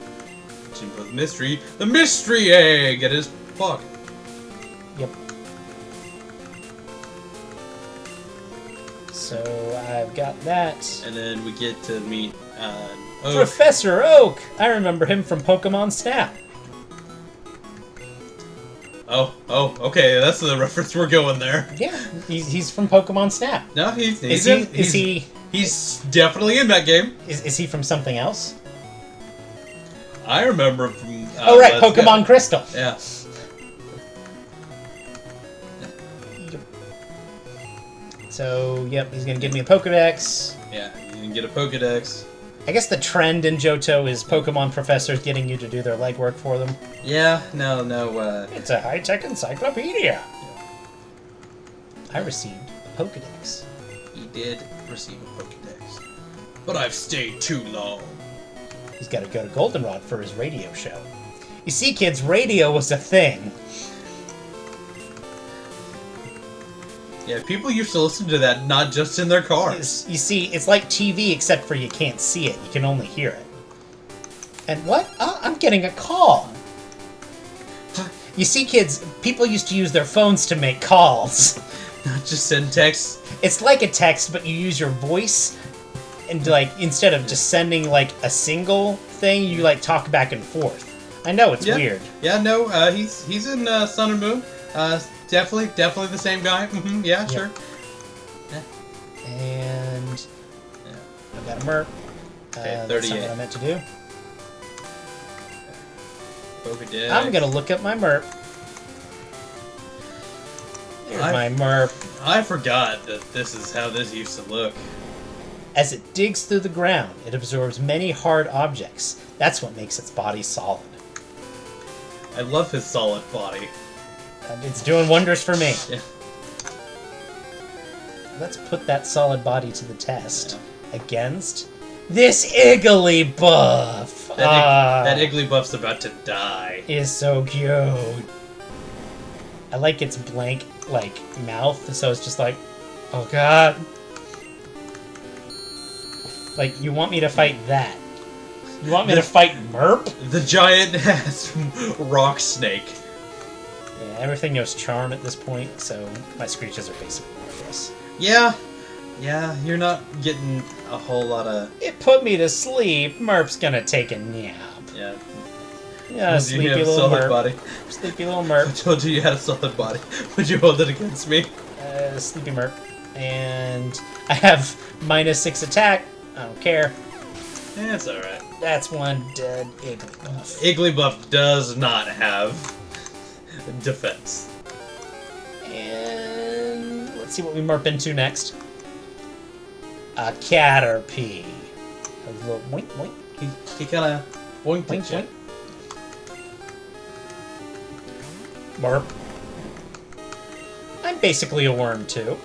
Jim put the mystery egg at his pocket. Yep. So I've got that. And then we get to meet Oak. Professor Oak! I remember him from Pokemon Snap. Oh, okay, that's the reference we're going there. Yeah, he's from Pokemon Snap. No, he's definitely in that game. Is he from something else? I remember him from... Pokemon Crystal. Yeah. So, yep, he's gonna give me a Pokedex. Yeah, you can get a Pokedex. I guess the trend in Johto is Pokemon professors getting you to do their legwork for them. Yeah, no. It's a high-tech encyclopedia. Yeah. I received a Pokedex. He did receive a Pokedex. But I've stayed too long. He's got to go to Goldenrod for his radio show. You see, kids, radio was a thing. Yeah, people used to listen to that not just in their cars. You see, it's like TV except for you can't see it. You can only hear it. And what? Oh, I'm getting a call. You see, kids, people used to use their phones to make calls. Not just send texts. It's like a text, but you use your voice, and like instead of just sending like a single thing, you like talk back and forth. I know it's weird. Yeah, no, he's in Sun and Moon. Definitely the same guy. Mm-hmm, yeah, sure. Yeah. And I got a Murp. Okay, 38. That's not what I meant to do. Pokedex. I'm gonna look up my Murp. Here's my Murp. I forgot that this is how this used to look. As it digs through the ground, it absorbs many hard objects. That's what makes its body solid. I love his solid body. And it's doing wonders for me. Yeah. Let's put that solid body to the test against this Igglybuff. That Igglybuff's about to die. Is so cute. I like its blank, like, mouth, so it's just like, oh god. Like, you want me to fight that? You want me to fight Murp? The giant ass rock snake. Yeah, everything knows Charm at this point, so my Screeches are basically worthless. Yeah, you're not getting a whole lot of... It put me to sleep. Murp's gonna take a nap. Yeah. Yeah, sleepy little Murp. Body. Sleepy little Murp. I told you had a solid body. Would you hold it against me? Sleepy Murp. And I have -6 attack. I don't care. Yeah, it's alright. That's one dead Igglybuff. Igglybuff does not have defense. And let's see what we Murp into next. A Caterpie. A little boink boink. He kind of boinked Boink at you. boink. Murp. I'm basically a worm too.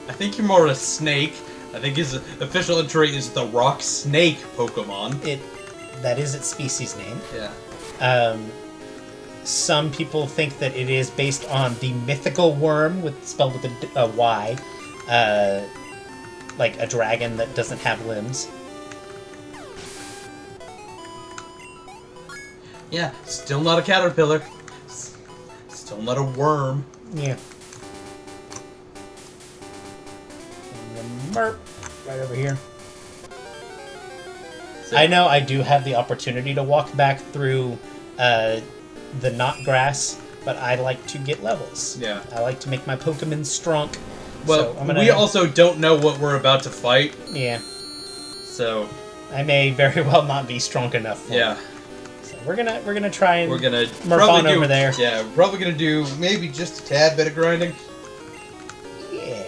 I think you're more of a snake. I think his official entry is the Rock Snake Pokemon. That is its species name. Yeah. Some people think that it is based on the mythical worm, spelled with a Y, like a dragon that doesn't have limbs. Yeah, still not a caterpillar. Still not a worm. Yeah. And the Murp, right over here. So, I know I do have the opportunity to walk back through the not grass, but I like to get levels. Yeah. I like to make my Pokemon strong. well, so we also don't know what we're about to fight, Yeah. so I may very well not be strong enough for yeah. it. So we're gonna try and We're gonna Murp on over there. Yeah, we're probably gonna do maybe just a tad bit of grinding. Yeah,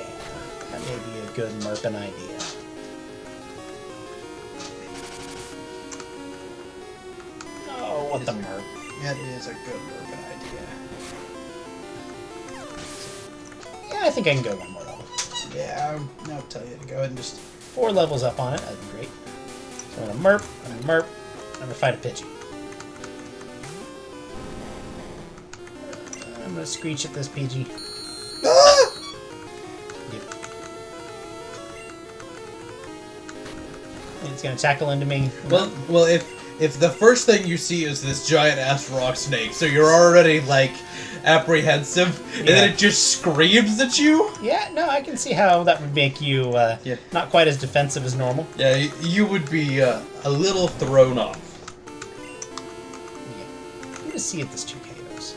that may be a good Murpin idea. Oh, what the Murp? That is a good Murpin idea. Yeah, I think I can go one more level. Yeah, I'll tell you to go ahead and just... 4 levels up on it, that'd be great. So I'm gonna Murp, I'm gonna fight a Pidgey. I'm gonna screech at this Pidgey. Ah! Yep. It's gonna tackle into me. Well, if the first thing you see is this giant ass rock snake, so you're already like apprehensive, and then it just screams at you. Yeah, no, I can see how that would make you not quite as defensive as normal. Yeah, you would be a little thrown off. Yeah. I'm gonna see if this 2 KOs.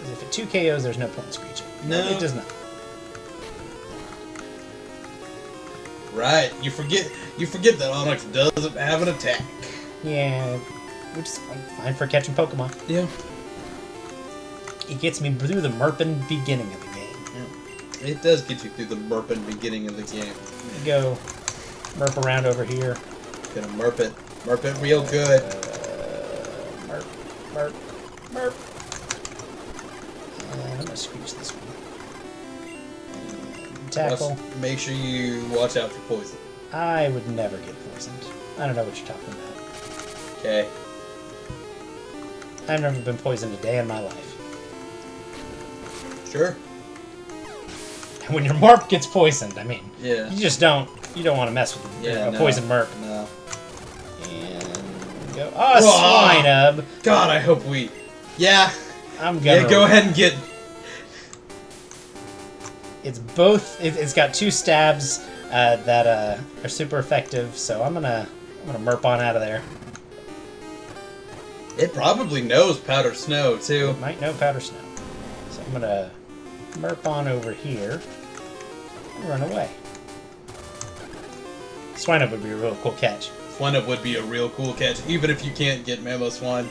Because if it 2 KOs, there's no point in screeching. No. It does not. Right, you forget that Onyx doesn't have an attack. Yeah, which is fine for catching Pokemon. Yeah. It gets me through the Murpin beginning of the game. Yeah. It does get you through the Murpin beginning of the game. Let me go Murp around over here. Gonna Murp it real good. Murp. And I'm gonna screech this one. And tackle. Make sure you watch out for poison. I would never get poisoned. I don't know what you're talking about. Okay. I've never been poisoned a day in my life. Sure. And when your Murp gets poisoned, I mean, Yeah. you just don't want to mess with a poison Murp. No. And go. Oh, Swinub. God, I hope we. Yeah. I'm gonna. Yeah, go ahead and get. It's both. It's got 2 stabs that are super effective. So I'm gonna Murp on out of there. It probably knows Powder Snow too. It might know Powder Snow. So I'm gonna Murp on over here and run away. Swinub would be a real cool catch. Swinub would be a real cool catch, even if you can't get Mammo Swine.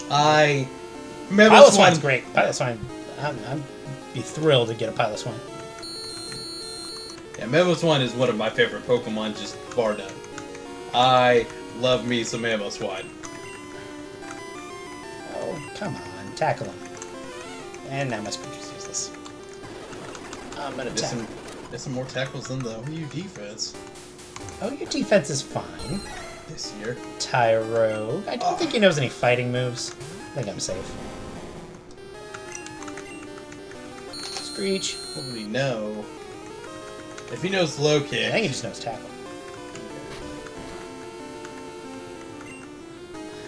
Mammo Swine's great. Pilot Swine, I'd be thrilled to get a Pilot Swine. Yeah, Mammo Swine is one of my favorite Pokemon, just bar none. I love me some Mammo Swine. Oh, come on. Tackle him. And now my speech is useless. I'm gonna tackle. There's some more tackles than the Wii U defense. Oh, your defense is fine. This year. Tyro. I don't think he knows any fighting moves. I think I'm safe. Screech. What would he know? If he knows low kick. I think he just knows tackle.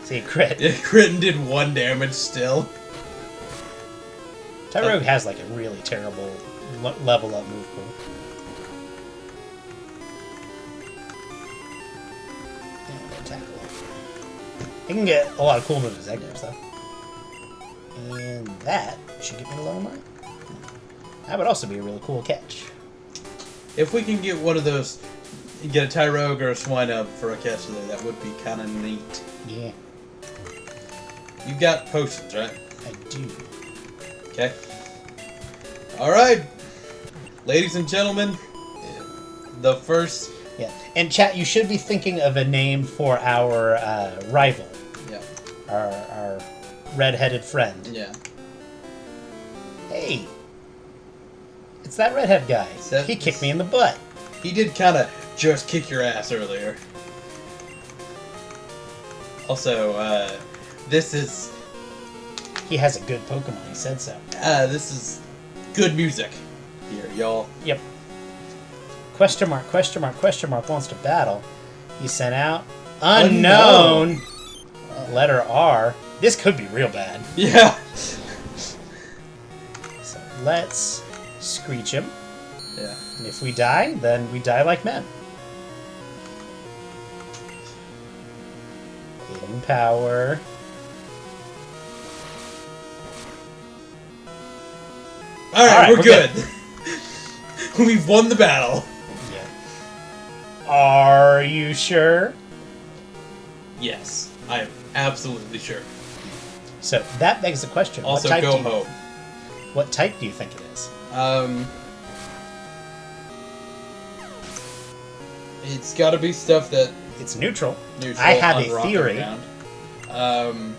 See, crit. Yeah, crit and did 1 damage still. Tyrogue has like a really terrible level up move pool. Yeah, I'm gonna tackle him. He can get a lot of cool moves as Eggers though. And that should get me to level 9. That would also be a really cool catch. If we can get one of those, get a Tyrogue or a Swinub for a catch there, that would be kind of neat. Yeah. You've got potions, right? I do. Okay. Alright. Ladies and gentlemen, the first... Yeah. And chat, you should be thinking of a name for our rival. Yeah. Our red-headed friend. Yeah. Hey! It's that redhead guy. He kicked me in the butt. He did kind of just kick your ass earlier. Also, this is... He has a good Pokemon, he said so. This is good music here, y'all. Yep. Question mark, question mark, question mark wants to battle. He sent out unknown. Letter R. This could be real bad. Yeah. So let's screech him. Yeah. And if we die, then we die like men. In power. Alright, we're good. We've won the battle. Yeah. Are you sure? Yes, I am absolutely sure. So that begs the question. Also, what type go home. What type do you think it is? It's got to be stuff that... It's neutral. Neutral, I have on a rock theory. Ground.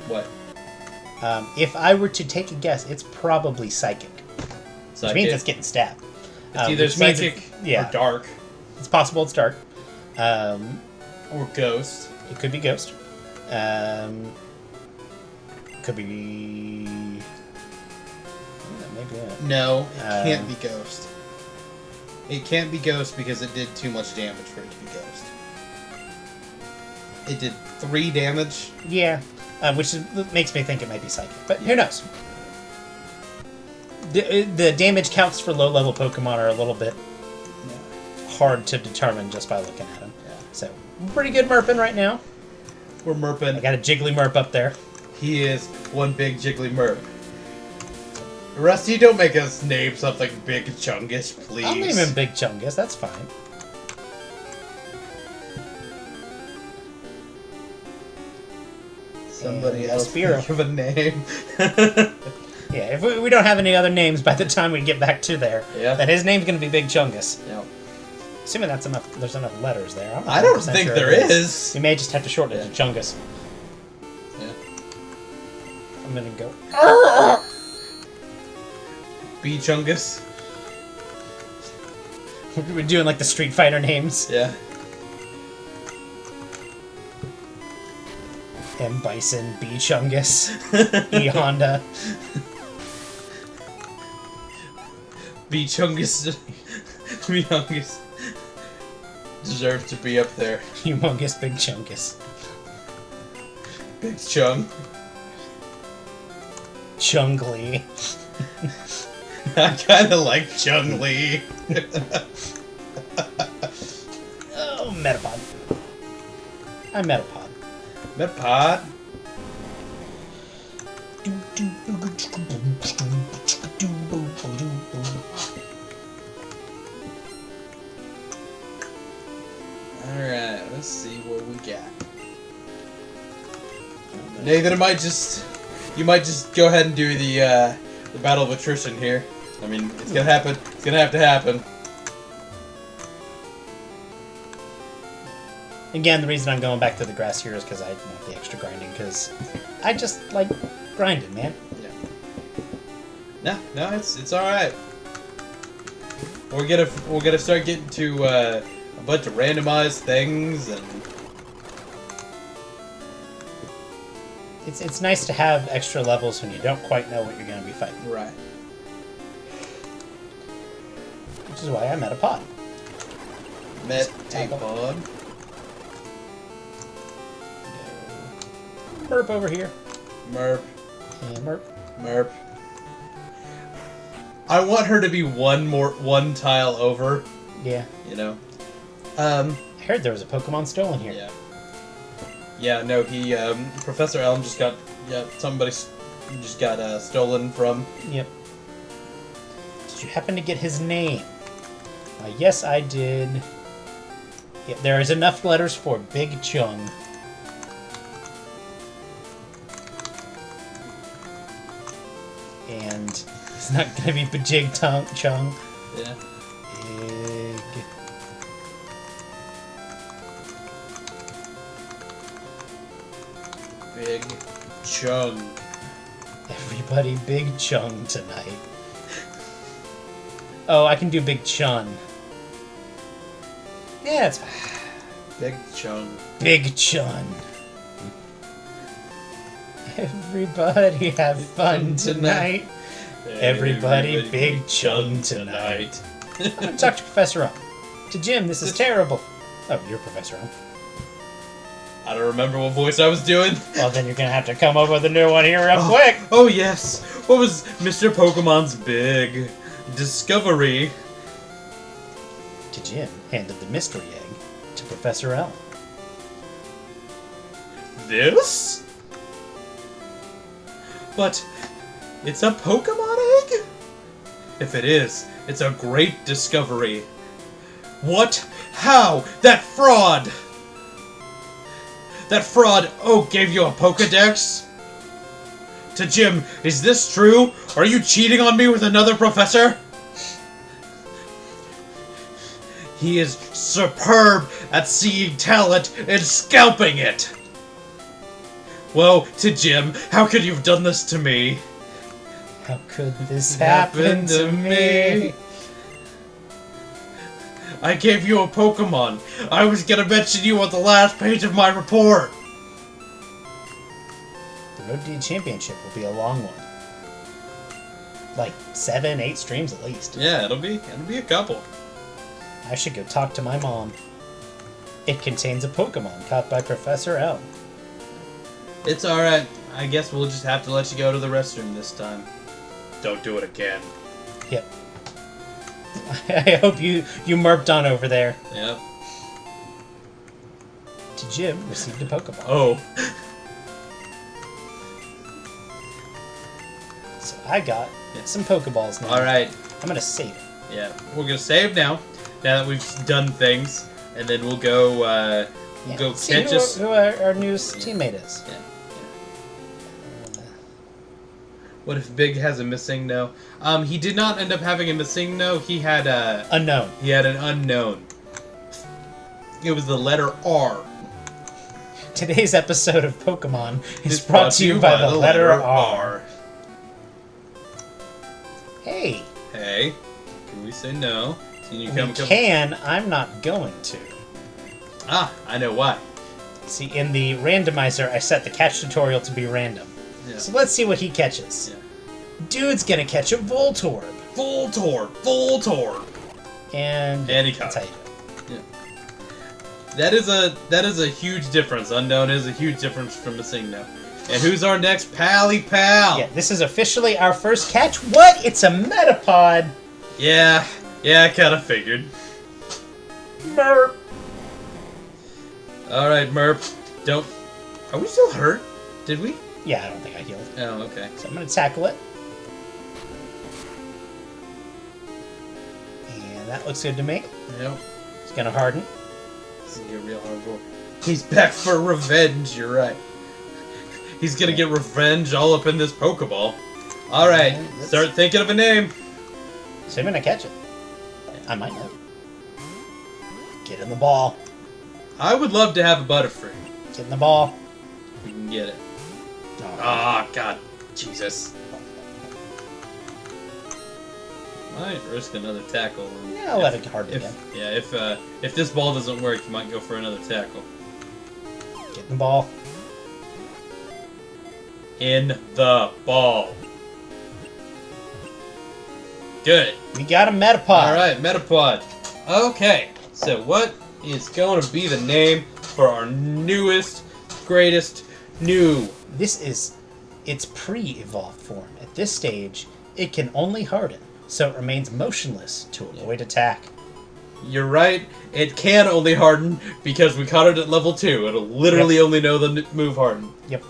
What? If I were to take a guess, it's probably psychic. Which means it's getting stabbed. It's either psychic or dark. It's possible it's dark. Or ghost. It could be ghost. Could be... Maybe not. No, it can't be ghost. It can't be ghost because it did too much damage for it to be ghost. It did 3 damage. Yeah, which makes me think it might be psychic. But who knows? The damage counts for low-level Pokemon are a little bit hard to determine just by looking at them. Yeah. So, pretty good Murpin right now. We're Murpin. I got a Jiggly Murp up there. He is one big Jiggly Murp. Rusty, don't make us name something Big Chungus, please. I'll name him Big Chungus, that's fine. Somebody else Spearow. think of a name. Yeah, if we don't have any other names by the time we get back to there, then his name's going to be Big Chungus. Yep. Assuming that's enough. There's enough letters there. I don't think there is. We may just have to shorten it to Chungus. Yeah. I'm gonna go. B Chungus. We're doing like the Street Fighter names. Yeah. M Bison, B Chungus, E Honda. Chungus. Chungus deserves to be up there. Humongous Big Chungus. Big Chung. Chungli. I kind of like Chung-Li. Oh, Metapod. I'm Metapod. Metapod? Alright, let's see what we got. Nathan, you might just go ahead and do the battle of attrition here. I mean, it's gonna happen. It's gonna have to happen. Again, the reason I'm going back to the grass here is because I want the extra grinding, because I just like grinding, man. Yeah. No, it's all right. We're gonna start getting to a bunch of randomized things, and it's nice to have extra levels when you don't quite know what you're going to be fighting. right. Which is why I'm at a pod. Metapod. Murp over here. Murp. Yeah, Murp. Murp. I want her to be one tile over. Yeah. You know. I heard there was a Pokemon stolen here. Yeah. Yeah. No. He. Professor Elm just got. Yeah. Somebody just got stolen from. Yep. Did you happen to get his name? Yes, I did. Yeah, there is enough letters for Big Chung. And it's not gonna be Bajig Chung. Yeah. Big Chung. Everybody Big Chung tonight. Oh, I can do Big Chun. Yeah, it's fine. Big Chung. Big Chun. Everybody have fun tonight. Everybody Big Chun tonight. Talk to Professor O. To Jim, this is terrible. Oh, you're Professor O. I don't remember what voice I was doing. Well, then you're gonna have to come up with a new one here real quick. Oh, yes. What was Mr. Pokemon's big discovery? To Jim, handed the mystery egg to Professor L. This? But it's a Pokemon egg? If it is, it's a great discovery. What? How? That fraud! That fraud, gave you a Pokedex? To Jim, is this true? Are you cheating on me with another professor? He is superb at seeing talent and scalping it! Woe to Jim, how could you have done this to me? How could this happen to me? I gave you a Pokemon. I was gonna mention you on the last page of my report. The Road to the Championship will be a long one. Like 7, 8 streams at least. Yeah, it'll be a couple. I should go talk to my mom. It contains a Pokemon caught by Professor L. It's alright. I guess we'll just have to let you go to the restroom this time. Don't do it again. Yep. I hope you murped on over there. Yep. To Jim, received a Pokeball. Oh. So I got some Pokeballs now. Alright. I'm gonna save it. Yeah. We're gonna save now that we've done things. And then we'll go, go see catch us. who our newest teammate is. Yeah. What if Big has a missing no? He did not end up having a missing no. He had Unknown. He had an unknown. It was the letter R. Today's episode of Pokemon is brought to you by the letter R. Hey. Hey. Can we say no? Can you come? I'm not going to. Ah, I know why. See, in the randomizer, I set the catch tutorial to be random. Yeah. So let's see what he catches. Yeah. Dude's gonna catch a Voltorb. Full Torb. And he that's caught how you do it. Yeah. That is a huge difference. Unknown is a huge difference from missing now. And who's our next Pally Pal? Yeah, this is officially our first catch. What? It's a Metapod. Yeah, I kind of figured. Murp. All right, Murp. Don't. Are we still hurt? Did we? Yeah, I don't think I healed. Oh, okay. So I'm gonna tackle it. And that looks good to me. Yep. It's gonna harden. This is gonna be a real hard roll. He's back for revenge. You're right. He's gonna get revenge all up in this Pokeball. All right, start thinking of a name. Assuming I catch it. I might not. Get in the ball. I would love to have a Butterfree. Get in the ball. We can get it. Oh. Ah, God. Jesus. Might risk another tackle. Yeah, I'll let it harden again. Yeah, if this ball doesn't work, you might go for another tackle. Get in the ball. In the ball. Good. We got a Metapod. Alright, Metapod. Okay, so what is going to be the name for our newest, greatest, new? This is its pre-evolved form. At this stage, it can only harden, so it remains motionless to avoid attack. You're right, it can only harden because we caught it at level 2. It'll literally only know the move harden. Yep.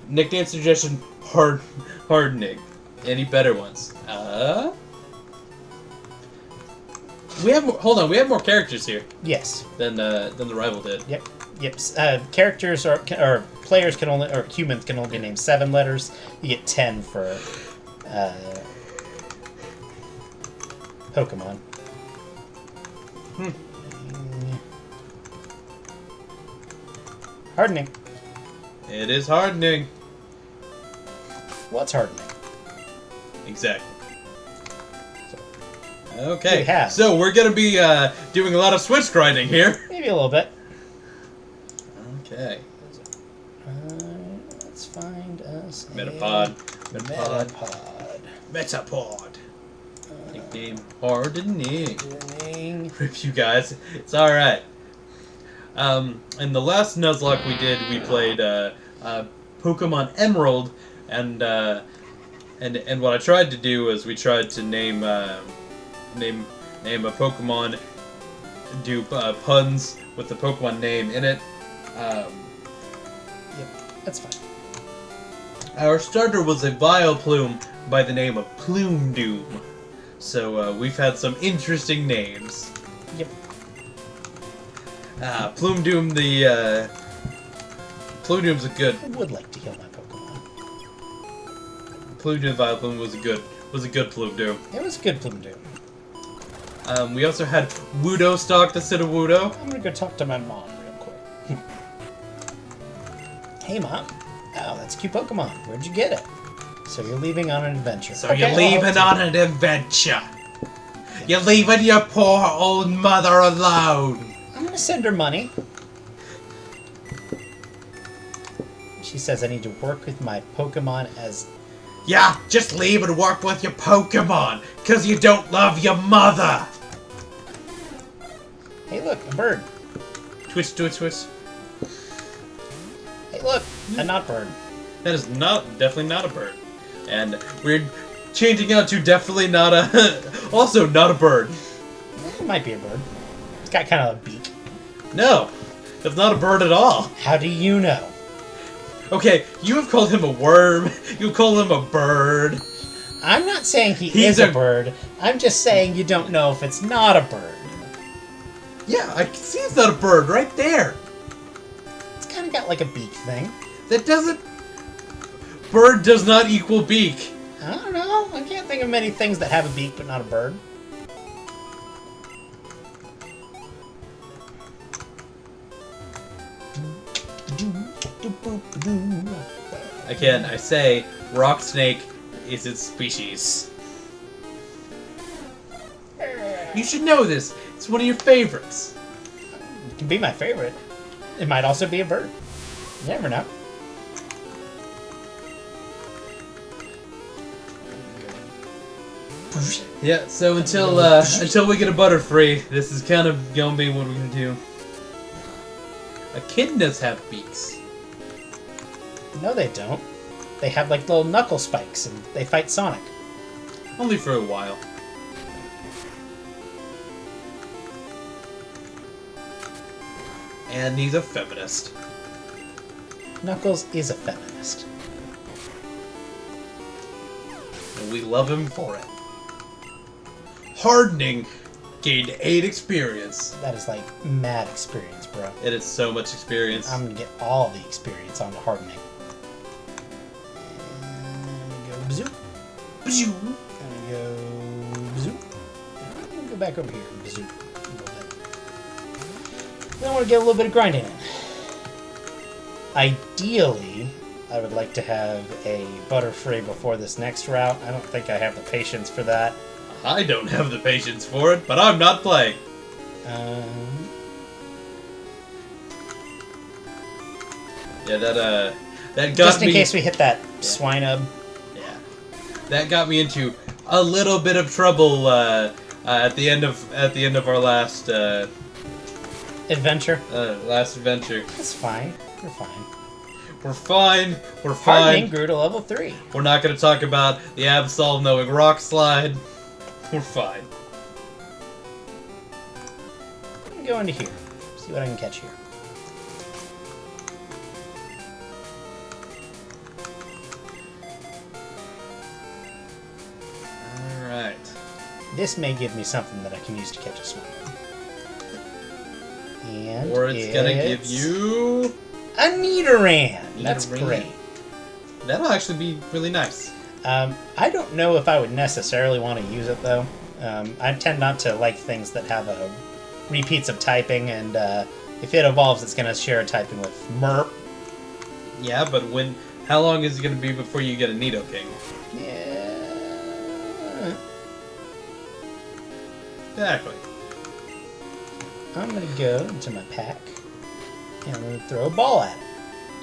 Nickname suggestion, hardening. Any better ones? We have more, hold on, we have more characters here Yes. than the rival did. Yep. Characters or players can only, or humans can only be named 7 letters. You get 10 for Pokemon. Hardening. It is hardening. What's hardening? Exactly. Okay, have. so we're gonna be doing a lot of switch grinding here. Maybe a little bit. Okay. Let's find us Metapod. Metapod. Nickname hardening. Hardening. Rip you guys. It's alright. In the last Nuzlocke we did, we played Pokemon Emerald, and what I tried to do was we tried to name a Pokemon, do puns with the Pokemon name in it. Yep, that's fine. Our starter was a Vileplume by the name of Plume Doom. So we've had some interesting names. Yep. Plume Doom, Plume Doom's a good. I would like to heal my Pokemon. Plume Doom Vileplume was a good Plume Doom. It was a good Plume Doom. We also had Wudo stocked instead of Wudo. I'm gonna go talk to my mom real quick. Hey, Mom. Oh, that's a cute Pokemon. Where'd you get it? So you're leaving on an adventure. So you're leaving on an adventure. You're leaving your poor old mother alone. I'm gonna send her money. She says I need to work with my Pokemon as... Yeah, just leave and work with your Pokemon, because you don't love your mother. Hey, look, a bird. Twitch. Hey, look, a not bird. That is definitely not a bird. And we're changing out to definitely not a, also not a bird. It might be a bird. It's got kind of a beak. No, that's not a bird at all. How do you know? Okay, you have called him a worm, you call him a bird. I'm not saying he is a bird. I'm just saying you don't know if it's not a bird. Yeah, I can see it's not a bird right there. It's kind of got like a beak thing. That doesn't... Bird does not equal beak. I don't know. I can't think of many things that have a beak but not a bird. Again, I say rock snake is its species. You should know this. It's one of your favorites. It can be my favorite. It might also be a bird. You never know. Yeah, so until we get a Butterfree, this is kind of gonna be what we're gonna do. Echidnas have beaks. No, they don't. They have like little knuckle spikes, and they fight Sonic. Only for a while. And he's a feminist. Knuckles is a feminist. And we love him for it. Hardening gained 8 experience. That is like mad experience, bro. It is so much experience. I'm gonna get all the experience onto hardening. And go bazoo. Bazoo. And go bazoo. And go back over here and bazoo. A little bit. Then I want to get a little bit of grinding in. Ideally, I would like to have a Butterfree before this next route. I don't think I have the patience for that. I don't have the patience for it, but I'm not playing. Yeah, that got just in me... case we hit that Swinub. Yeah. That got me into a little bit of trouble at the end of our last Adventure. Last adventure. That's fine. We're fine. We're fine. We're Hardening fine. grew to level 3. We're not going to talk about the Absol knowing Rock Slide. We're fine. Let me go into here. See what I can catch here. Alright. This may give me something that I can use to catch a Swinub. And Or it's gonna give you... a Nidoran. That's Nidoran. great. That'll actually be really nice. I don't know if I would necessarily want to use it, though. I tend not to like things that have repeats of typing, and if it evolves, it's going to share a typing with Murp. Yeah, but how long is it going to be before you get a Nidoking? Yeah. Exactly. I'm going to go into my pack, and I'm going to throw a ball at it.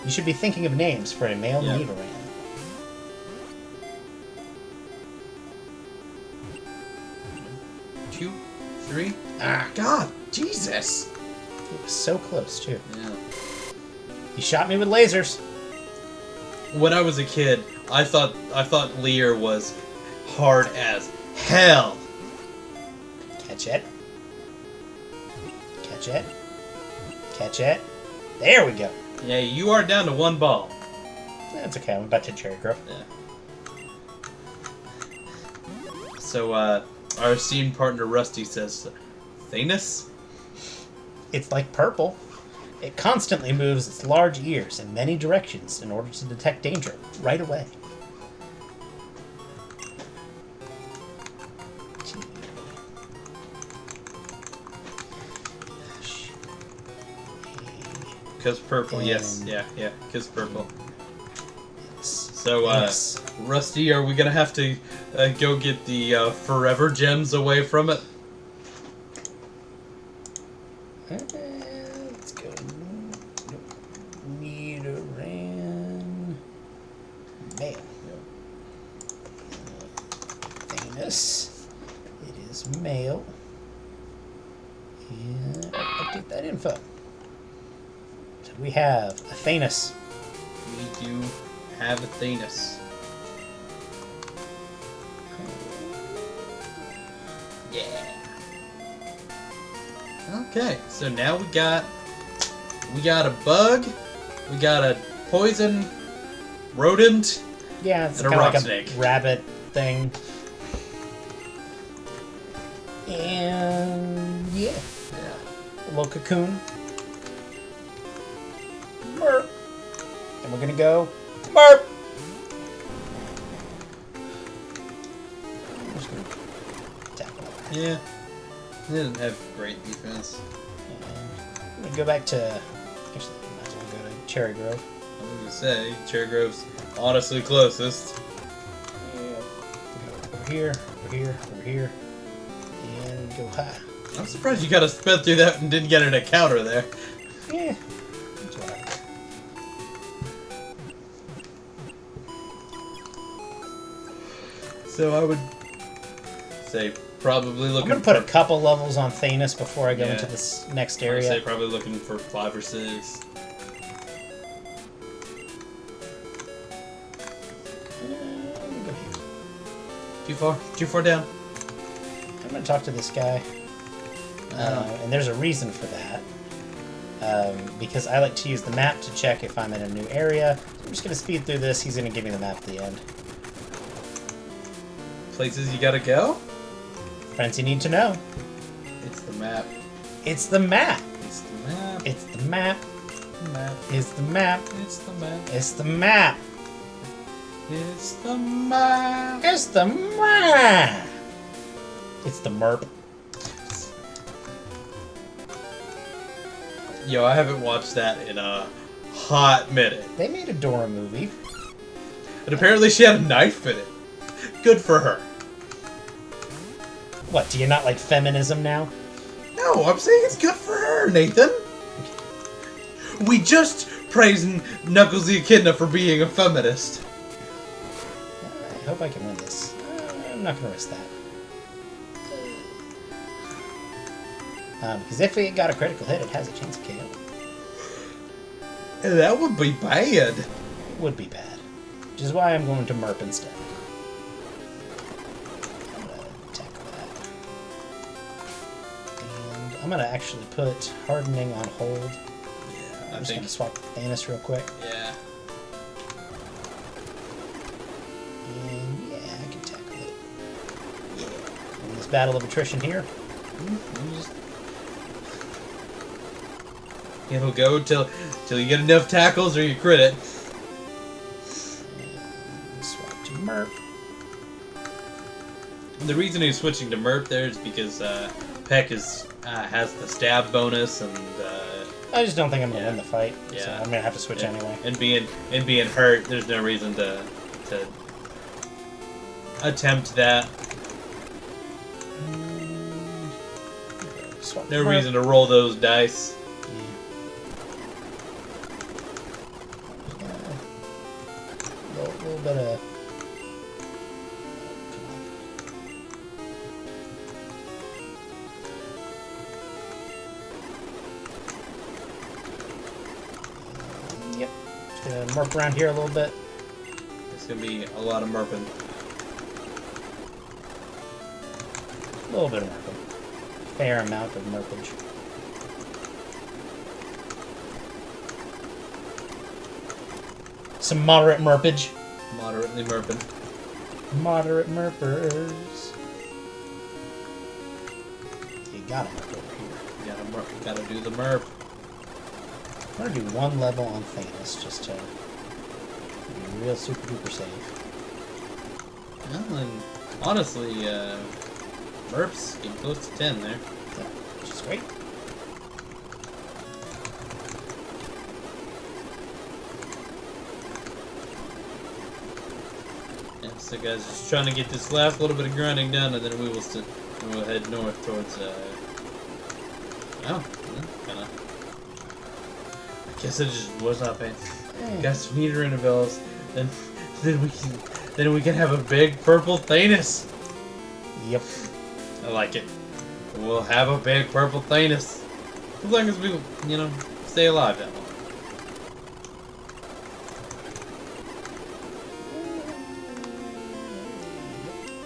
You should be thinking of names for a male Nidoran. 2, 3. Ah, God, Jesus! it was so close, too. Yeah. You shot me with lasers. When I was a kid, I thought Leer was hard as hell. Catch it. Catch it. Catch it. There we go. Yeah, you are down to 1 ball. That's okay, I'm about to cherry growth. Yeah. So, our esteemed partner Rusty says, Thanos? It's like purple. It constantly moves its large ears in many directions in order to detect danger right away. Because purple, yes. Yeah, because purple. So, Yes. Rusty, are we gonna have to go get the forever gems away from it? Let's go. Nidoran. Male. Thanos. It is male. And update that info. So we have a Thanos. We do have a Thanos. Yeah. Okay, so now we got a bug, we got a poison rodent, Yeah, it's and a kind of rock like snake. a rabbit thing. And yeah, a little cocoon. Murp. And we're gonna go Murp. I'm just gonna tap it. Yeah. It doesn't have great defense. I'm gonna go back to. Actually, I might as well go to Cherry Grove. I was gonna say, Cherry Grove's honestly closest. Yeah. Over here, over here, over here, and go high. I'm surprised you got to sped through that and didn't get an encounter there. Yeah. That's what I. So say probably looking. I'm gonna put a couple levels on Thanos before I go into this next I area. say probably looking for 5 or 6. Too far down. I'm gonna talk to this guy, and there's a reason for that. Because I like to use the map to check if I'm in a new area. So I'm just gonna speed through this. He's gonna give me the map at the end. Places you gotta go? Friends you need to know. It's the map. It's the map. It's the map. It's the map. Map. It's the map. It's the map. It's the map. It's the map. It's the map. It's the Murp. Yo, I haven't watched that in a hot minute. They made a Dora movie. And apparently she had a knife in it. Good for her. What, do you not like feminism now? No, I'm saying it's good for her, Nathan. We just praised Knuckles the Echidna for being a feminist. I hope I can win this. I'm not going to risk that. Because if it got a critical hit, it has a chance of KO. That would be bad. Would be bad. Which is why I'm going to Murp instead. I'm going to tackle that. And I'm going to actually put Hardening on hold. Yeah, I'm just going to swap Thanos real quick. Yeah. And yeah, I can tackle it. Yeah. In this battle of attrition here. It'll go till you get enough tackles or you crit it. And swap to Murp. The reason he's switching to Murp there is because Peck has the stab bonus and I just don't think I'm going to win the fight. So Yeah. I'm going to have to switch anyway. And being hurt, there's no reason to attempt that. Swap No to Murp. reason to roll those dice. A little bit of... Yep. Just gonna Murp around here a little bit. It's gonna be a lot of Murping. A little bit of Murping. Fair amount of Murpage. Some moderate Murpage. Moderately Murping. Moderate Murpers. You gotta Murp over here. You gotta do the Murp. I'm gonna do one level on Thanos just to be real super duper safe. Well, and honestly, Murp's getting close to 10 there. Yeah, which is great. Yeah, so guys, just trying to get this last little bit of grinding done, and then we'll head north towards. Kinda. I guess it just was not paying. Got some meter intervals, and then we can have a big purple Thanos. Yep. I like it. We'll have a big purple Thanos. As long as we, stay alive that long.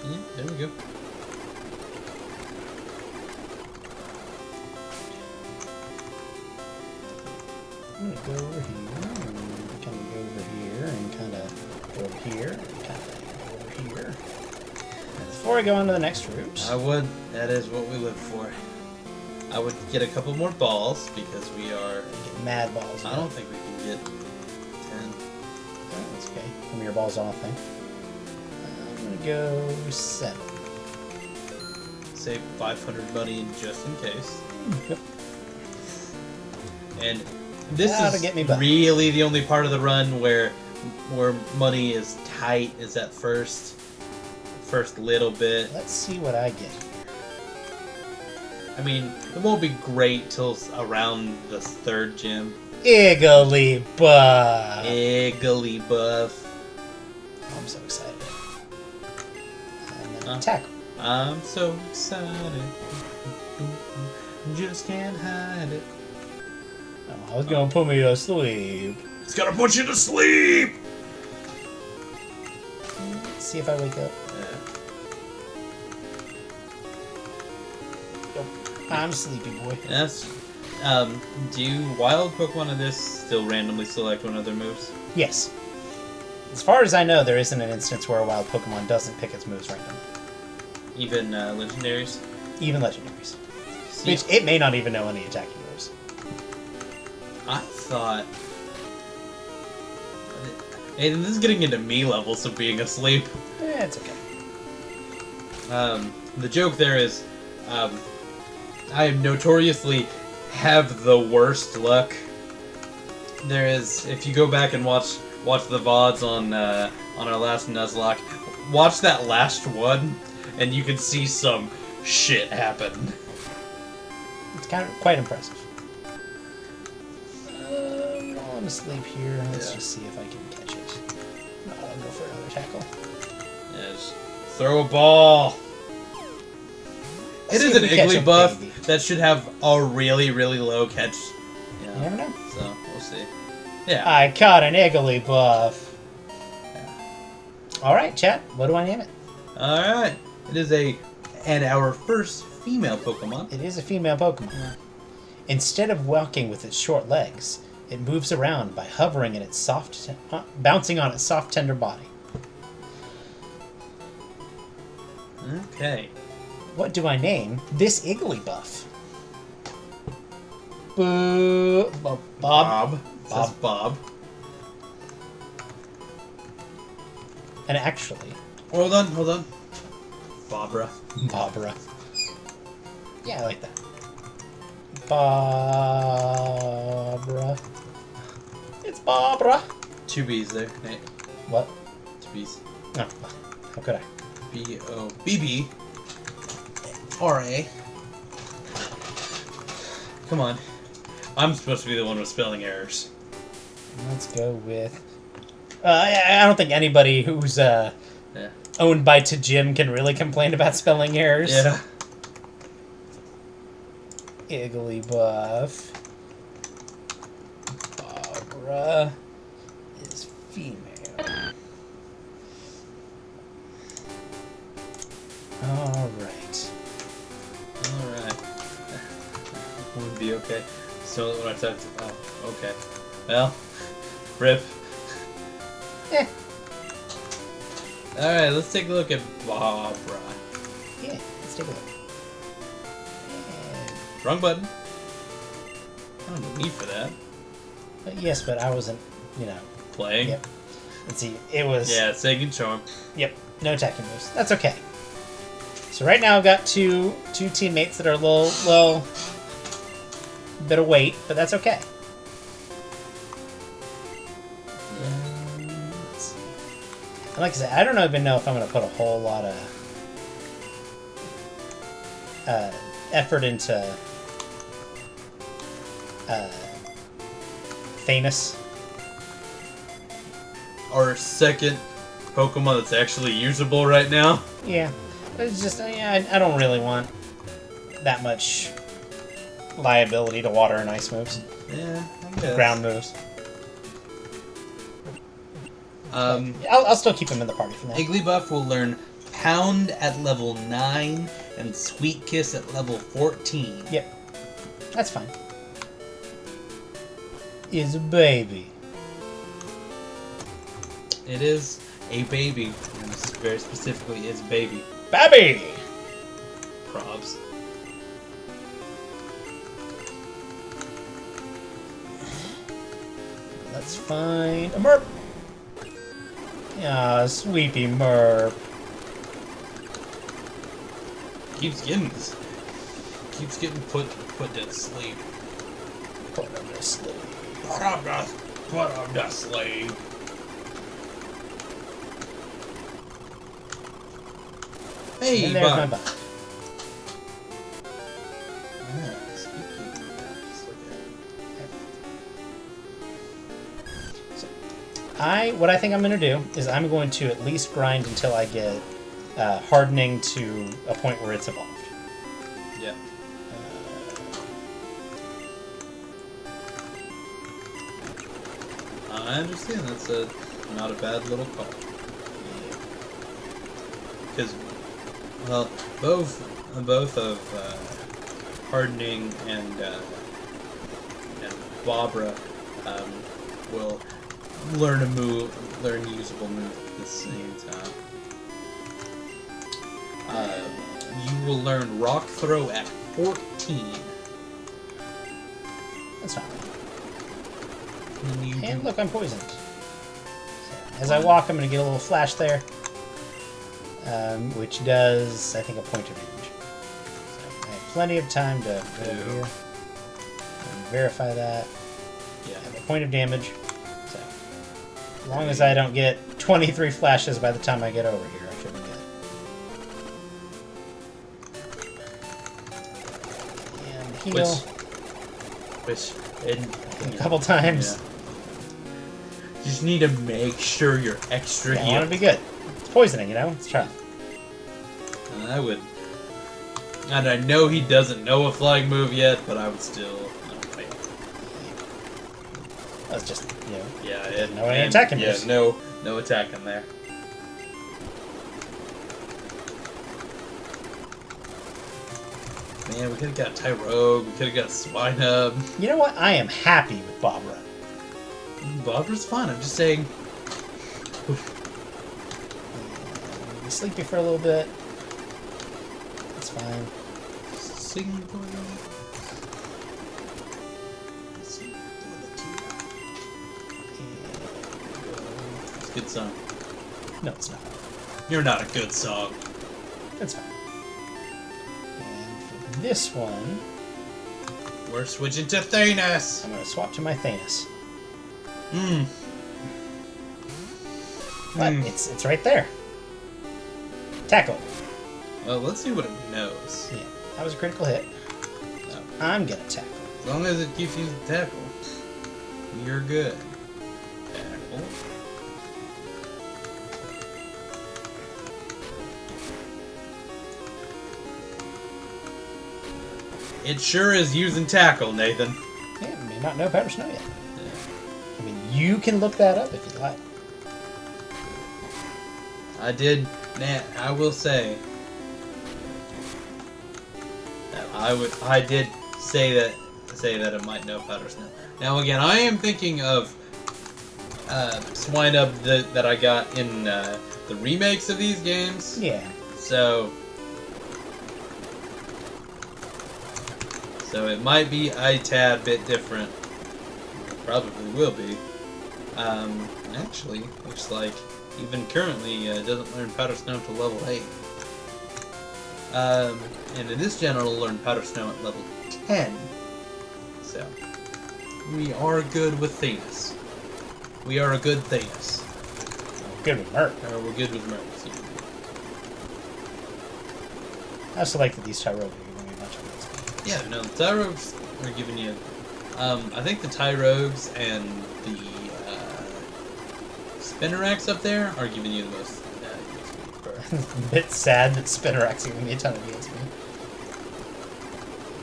Yeah, there we go. I'm gonna go over here, and kind of go over here, and kind of go over here, and kind of go over here. And before I go on to the next route, That is what we live for. I would get a couple more balls because we are. get mad balls. I don't think we can get 10. Oh, that's okay. From your balls off thing. I'm gonna go 7. Save 500 money just in case. Yep. And this That'll is get me back. really the only part of the run where money is tight. Is that first little bit. Let's see what I get. I mean, it won't be great till around the 3rd gym. Iggly buff. Iggly buff. Oh, I'm so excited. And then Huh? attack. I'm so excited. Just can't hide it. Oh, I was gonna put me to sleep. It's gonna put you to sleep! Let's see if I wake up. Nope. I'm sleepy, boy. Yes. Do you wild Pokemon in this still randomly select one of their moves? Yes. As far as I know, there isn't an instance where a wild Pokemon doesn't pick its moves randomly. Even legendaries? Even legendaries. See, Which it may not even know any attacking moves. I thought... Hey, this is getting into me levels of being asleep. It's okay. The joke there is, I notoriously have the worst luck. There is, if you go back and watch the VODs on our last Nuzlocke, watch that last one, and you can see some shit happen. It's kind of quite impressive. While I'm asleep here, let's just see if I can catch it. No, I'll go for another tackle. Yeah, just throw a ball. It is an Igglybuff that should have a really, really low catch. You never know. So, we'll see. Yeah. I caught an Igglybuff. Alright, chat. What do I name it? Alright. It is our first female Pokemon. It is a female Pokemon. Yeah. Instead of walking with its short legs, it moves around by hovering in its bouncing on its soft, tender body. Okay. What do I name this Igglybuff? Boo. Bob. Bob. Says Bob. And actually... Hold on. Barbara. Barbara. Yeah, I like that. Barbara. It's Barbara. 2 B's there, Nate. What? 2 B's. No. How could I? B-O-B-B. R-A. Come on. I'm supposed to be the one with spelling errors. Let's go with... I don't think anybody who's owned by Jim can really complain about spelling errors. Yeah. Igglybuff. Barbara is female. Alright. Would be okay. So when I typed it, oh, okay. Well, rip. Eh. Alright, let's take a look at Barbara. Yeah, let's take a look. And, Wrong button. I don't need for that. yes, but I wasn't, Playing. Yep. Let's see, it was... Yeah, Singing Charm. Yep, no attacking moves. That's okay. So right now I've got two teammates that are a little bit of weight, but that's okay. Let's see. And like I said, I don't even know if I'm going to put a whole lot of effort into Thanos. Our second Pokemon that's actually usable right now. Yeah, it's just I don't really want that much liability to water and ice moves. Yeah, I guess. Ground moves. I'll still keep him in the party for now. Igglybuff will learn Pound at level 9 and Sweet Kiss at level 14. Yep, that's fine. Is a baby. It is a baby, and very specifically is baby. Baby! Probs. Let's find a Murp. Ah, sweepy Murp. Keeps getting put to sleep. Put him to sleep. Put him to sleep. Hey, And there's my bud. bot. What I think I'm going to do is I'm going to at least grind until I get hardening to a point where it's evolved. Yeah. I understand. That's not a bad little call. Because, well, both of hardening and Barbara will learn usable move at the same time. You will learn Rock Throw at 14. That's not right. And look, I'm poisoned. So, as I walk, I'm going to get a little flash there, which does, I think, a point of damage. So I have plenty of time to go over here and verify that. Yeah. I have a point of damage. So as long as I don't get 23 flashes by the time I get over here, I should be good. And heal. Which A couple times. Yeah. You just need to make sure you're extra Yeah, I healed. want to be good. It's poisoning, you know? It's tough. I would. And I know he doesn't know a flying move yet, but I would still. That's just, you know. Yeah, no attacking. Yeah, no attacking there. Man, we could have got Tyrogue. We could have got Swinub. You know what? I am happy with Barbara. Barbara's fun. I'm just saying. Be sleepy for a little bit. That's fine. Sing for you. It's a good song. No, it's not. You're not a good song. That's fine. And for this one, We're switching to Thanos. I'm going to swap to my Thanos. Hmm. But it's right there. Tackle. Well, let's see what it knows. Yeah, that was a critical hit. So I'm going to tackle. As long as it keeps using tackle, you're good. Tackle. It sure is using tackle, Nathan. Yeah, you may not know Powder Snow yet. I mean, you can look that up if you'd like. I did. I will say that I did say that it might know Powder Snow. Now again, I am thinking of Swinub that I got in the remakes of these games. Yeah. So it might be a tad bit different. Probably will be. Actually, looks like even currently doesn't learn Powder Snow until level 8. And in this gen it'll learn Powder Snow at level 10. So, we are good with Thanos. We are a good Thanos. We're good with Murp. Or we're good with Murp. I also like that these Tyrogue are giving me a bunch of XP. Yeah, no, the Tyrogues are giving you... I think the Tyrogues and the Spinnerax up there are giving you the most XP. A bit sad that Spinnerack's giving me a ton of XP.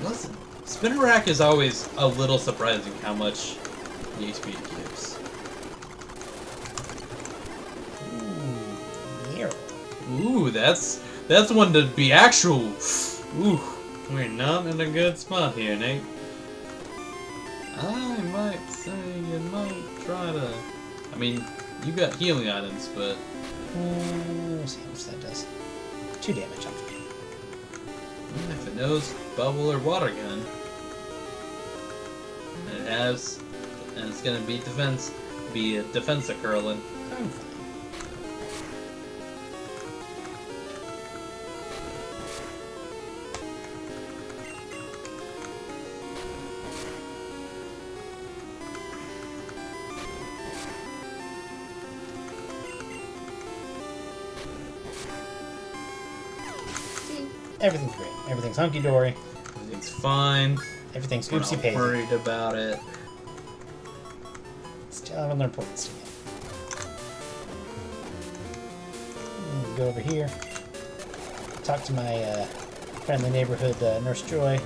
Listen, Spinnerack is always a little surprising how much XP it gives. Ooh, Nero. Ooh, that's one to be actual. Ooh, we're not in a good spot here, Nate. I might say you might try to... I mean, you got healing items, but... We'll see how much that does. 2 damage off me. If it knows bubble or water gun, and it has, and it's gonna be a defense curling. I'm fine. Everything's great. Everything's hunky-dory. Everything's fine. Everything's We're not oopsie-paisy. worried about it. Still haven't learned points yet. Go over here. talk to my friendly neighborhood Nurse Joy,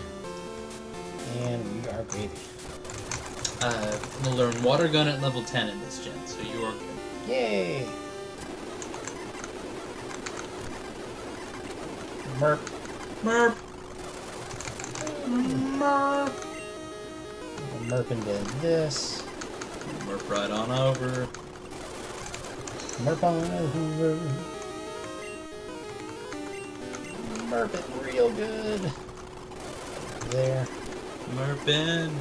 and we are gravy. I'm gonna learn Water Gun at level 10 in this gen, so you are good. Yay! Murp. Murp! Murp! Murp into this. Murp right on over. Murp on over. Murp it real good. There. Murpin'.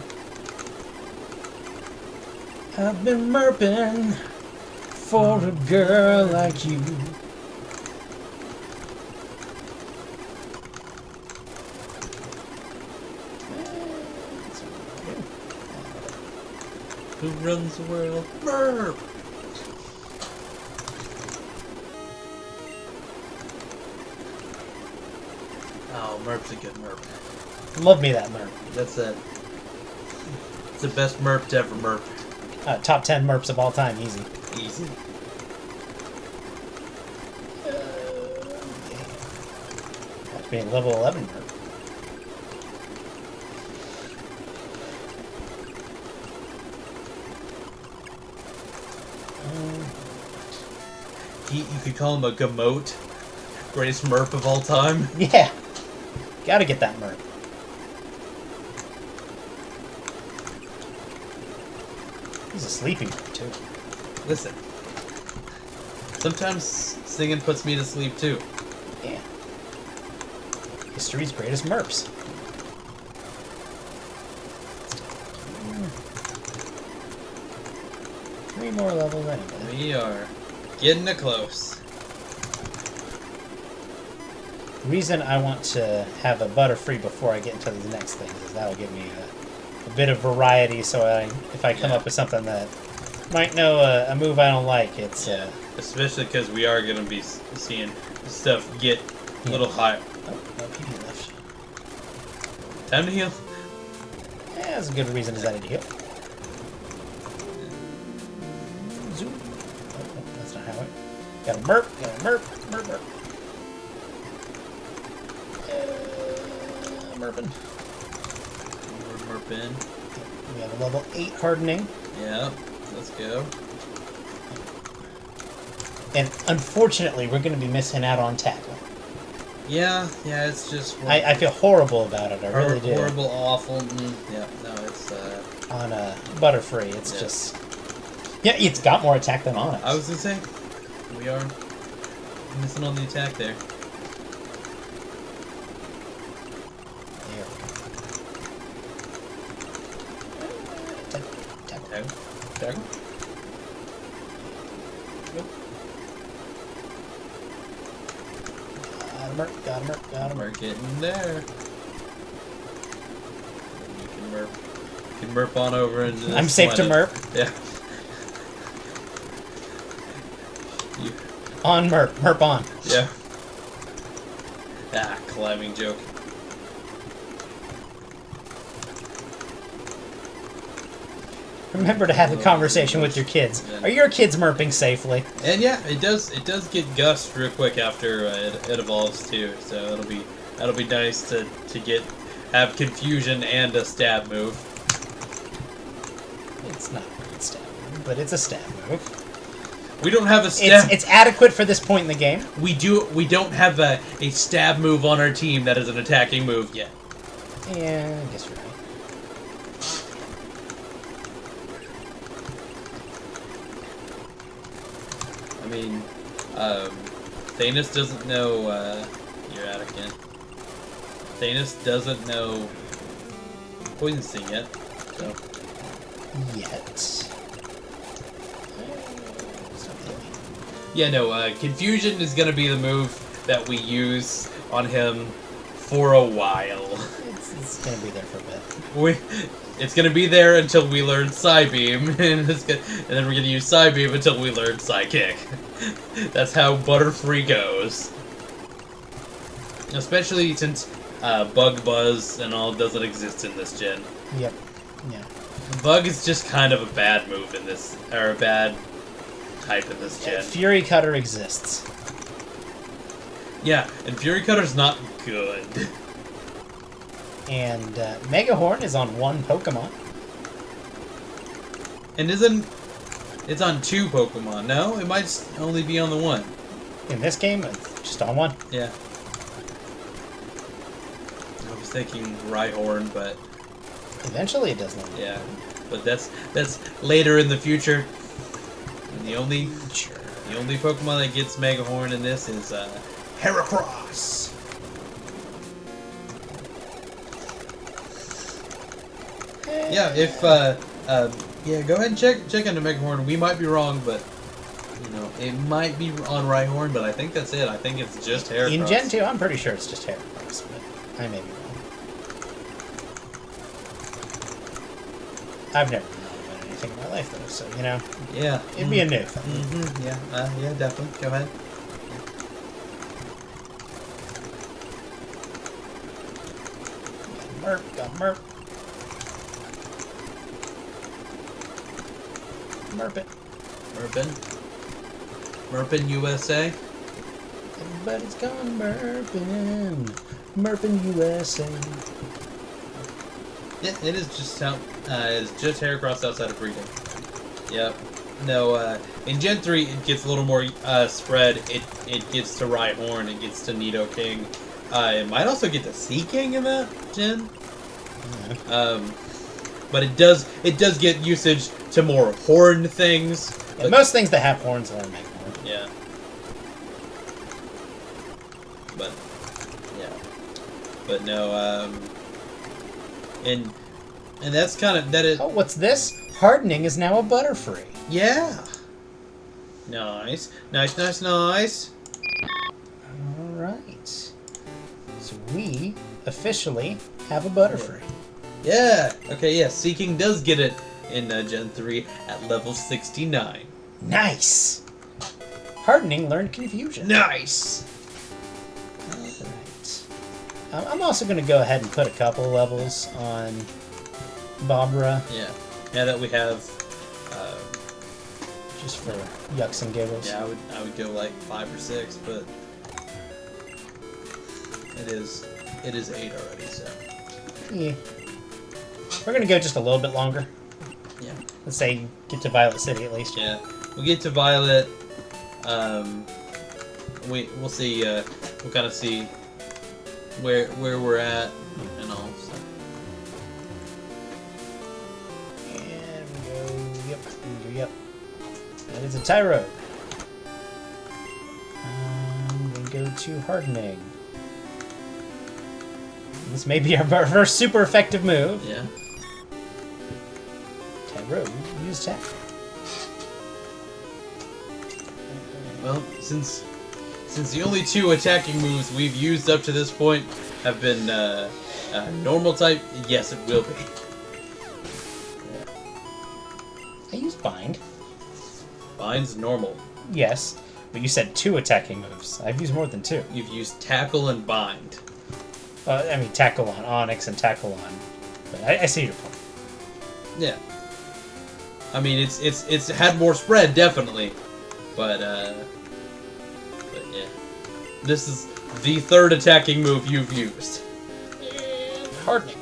I've been murping for a girl like you. Who runs the world? Murp! Oh, Murp's a good Murp. Love me that Murp. That's it. It's the best Murp to ever Murp. Top 10 Murps of all time, easy. Easy. That's being level 11 Murp. You could call him a Gamote. Greatest Murp of all time. Yeah. Gotta get that Murp. He's a sleeping Murp, too. Listen. Sometimes singing puts me to sleep, too. Yeah. History's greatest Murps. Three more levels anyway. We are getting it close. The reason I want to have a Butterfree before I get into the next things is that'll give me a bit of variety, so if I come up with something that might know a move I don't like, it's... Especially because we are going to be seeing stuff get a little higher. Oh, no PP left. Time to heal. Yeah, that's a good reason as I need to heal. Zoom. Oh, that's not how it... Got a Murp, Murp. Murpin. We're Murpin. We have a level 8 hardening. Yep, let's go. And unfortunately, we're going to be missing out on tackle. Yeah, it's just... I feel horrible about it, I really do. Horrible, awful. Yeah, no, it's... On Butterfree, it's just... Yeah, it's got more attack than Onyx. I was going to say, we are missing on the attack there. Tackle. Got him. We're getting there. You can Murp on over into this. I'm safe to Murp. Yeah. On Murp. Murp on. Yeah. Ah, climbing joke. Remember to have a conversation with your kids. Yeah. Are your kids Murping safely? And yeah, it does get gust real quick after it evolves too. So that'll be nice to have confusion and a stab move. It's not a great stab move, but it's a stab move. We don't have a stab. It's adequate for this point in the game. We don't have a stab move on our team that is an attacking move yet. Yeah, I guess you're right. I mean, Thanos doesn't know, you're out again. Thanos doesn't know Poison Sting yet, so. Yet. Yeah, no, Confusion is gonna be the move that we use on him for a while. It's gonna be there for a bit. It's gonna be there until we learn Psybeam, and then we're gonna use Psybeam until we learn Psykick. That's how Butterfree goes. Especially since Bug Buzz and all doesn't exist in this gen. Yep. Yeah. Bug is just kind of a bad move in this, or a bad type in this gen. Fury Cutter exists. Yeah, and Fury Cutter's not good. And Mega Horn is on one Pokemon. And isn't... It's on 2 Pokemon, no? It might only be on the 1. In this game, it's just on one. Yeah. I was thinking Rhyhorn, but... Eventually it does not. Yeah. But that's later in the future. And the only Pokemon that gets Mega Horn in this is Heracross. Yeah, if yeah, go ahead and check into Mega Horn. We might be wrong, but you know, it might be on Rhyhorn, but I think that's it. I think it's just Heracross. In Gen 2, I'm pretty sure it's just Heracross, but I may be wrong. I've never known about anything in my life, though, so, you know, Yeah. it'd be a new thing. Mm-hmm. Yeah. Yeah, definitely. Go ahead. Got Murp. Murp it. Murpin, USA. Everybody's going Murpin. Murpin, USA. Yeah, it is just it's just Heracross outside of breeding. Yep. No, in Gen 3 it gets a little more spread. It gets to Rhyhorn, it gets to Nidoking. It might also get to Seaking in that gen. Yeah. But it does get usage to more horn things. Yeah, But, most things that have horns are Mega Horn. yeah. But yeah. But no, and that's kind of that is. Oh, what's this? Hardening is now a Butterfree. Yeah. Nice. Nice. Alright. So we officially have a Butterfree. Yeah. Okay, yeah. Seeking does get it in Gen 3 at level 69. Nice! Hardening learned Confusion. Nice! Alright. I'm also going to go ahead and put a couple levels on Barbara, Yeah. Now that we have... just for yucks and giggles. yeah, I would go like 5 or 6, but... It is 8 already, so... Yeah. We're going to go just a little bit longer. Yeah. Let's say get to Violet City at least. Yeah. We'll get to Violet. We'll see. We'll kind of see where we're at and all. So. And we go, yep. That is a Tyro. I'm going to go to Hardening. This may be our first super effective move. Yeah. Tyro, use attack. Well, since the only 2 attacking moves we've used up to this point have been normal type, yes, it will be. I use Bind. Bind's normal. Yes, but you said 2 attacking moves. I've used more than 2. You've used Tackle and Bind. I mean, Tackle on Onyx and Tackle on... But I see your point. Yeah. I mean, it's had more spread, definitely. But yeah. This is the 3rd attacking move you've used. And Hardening.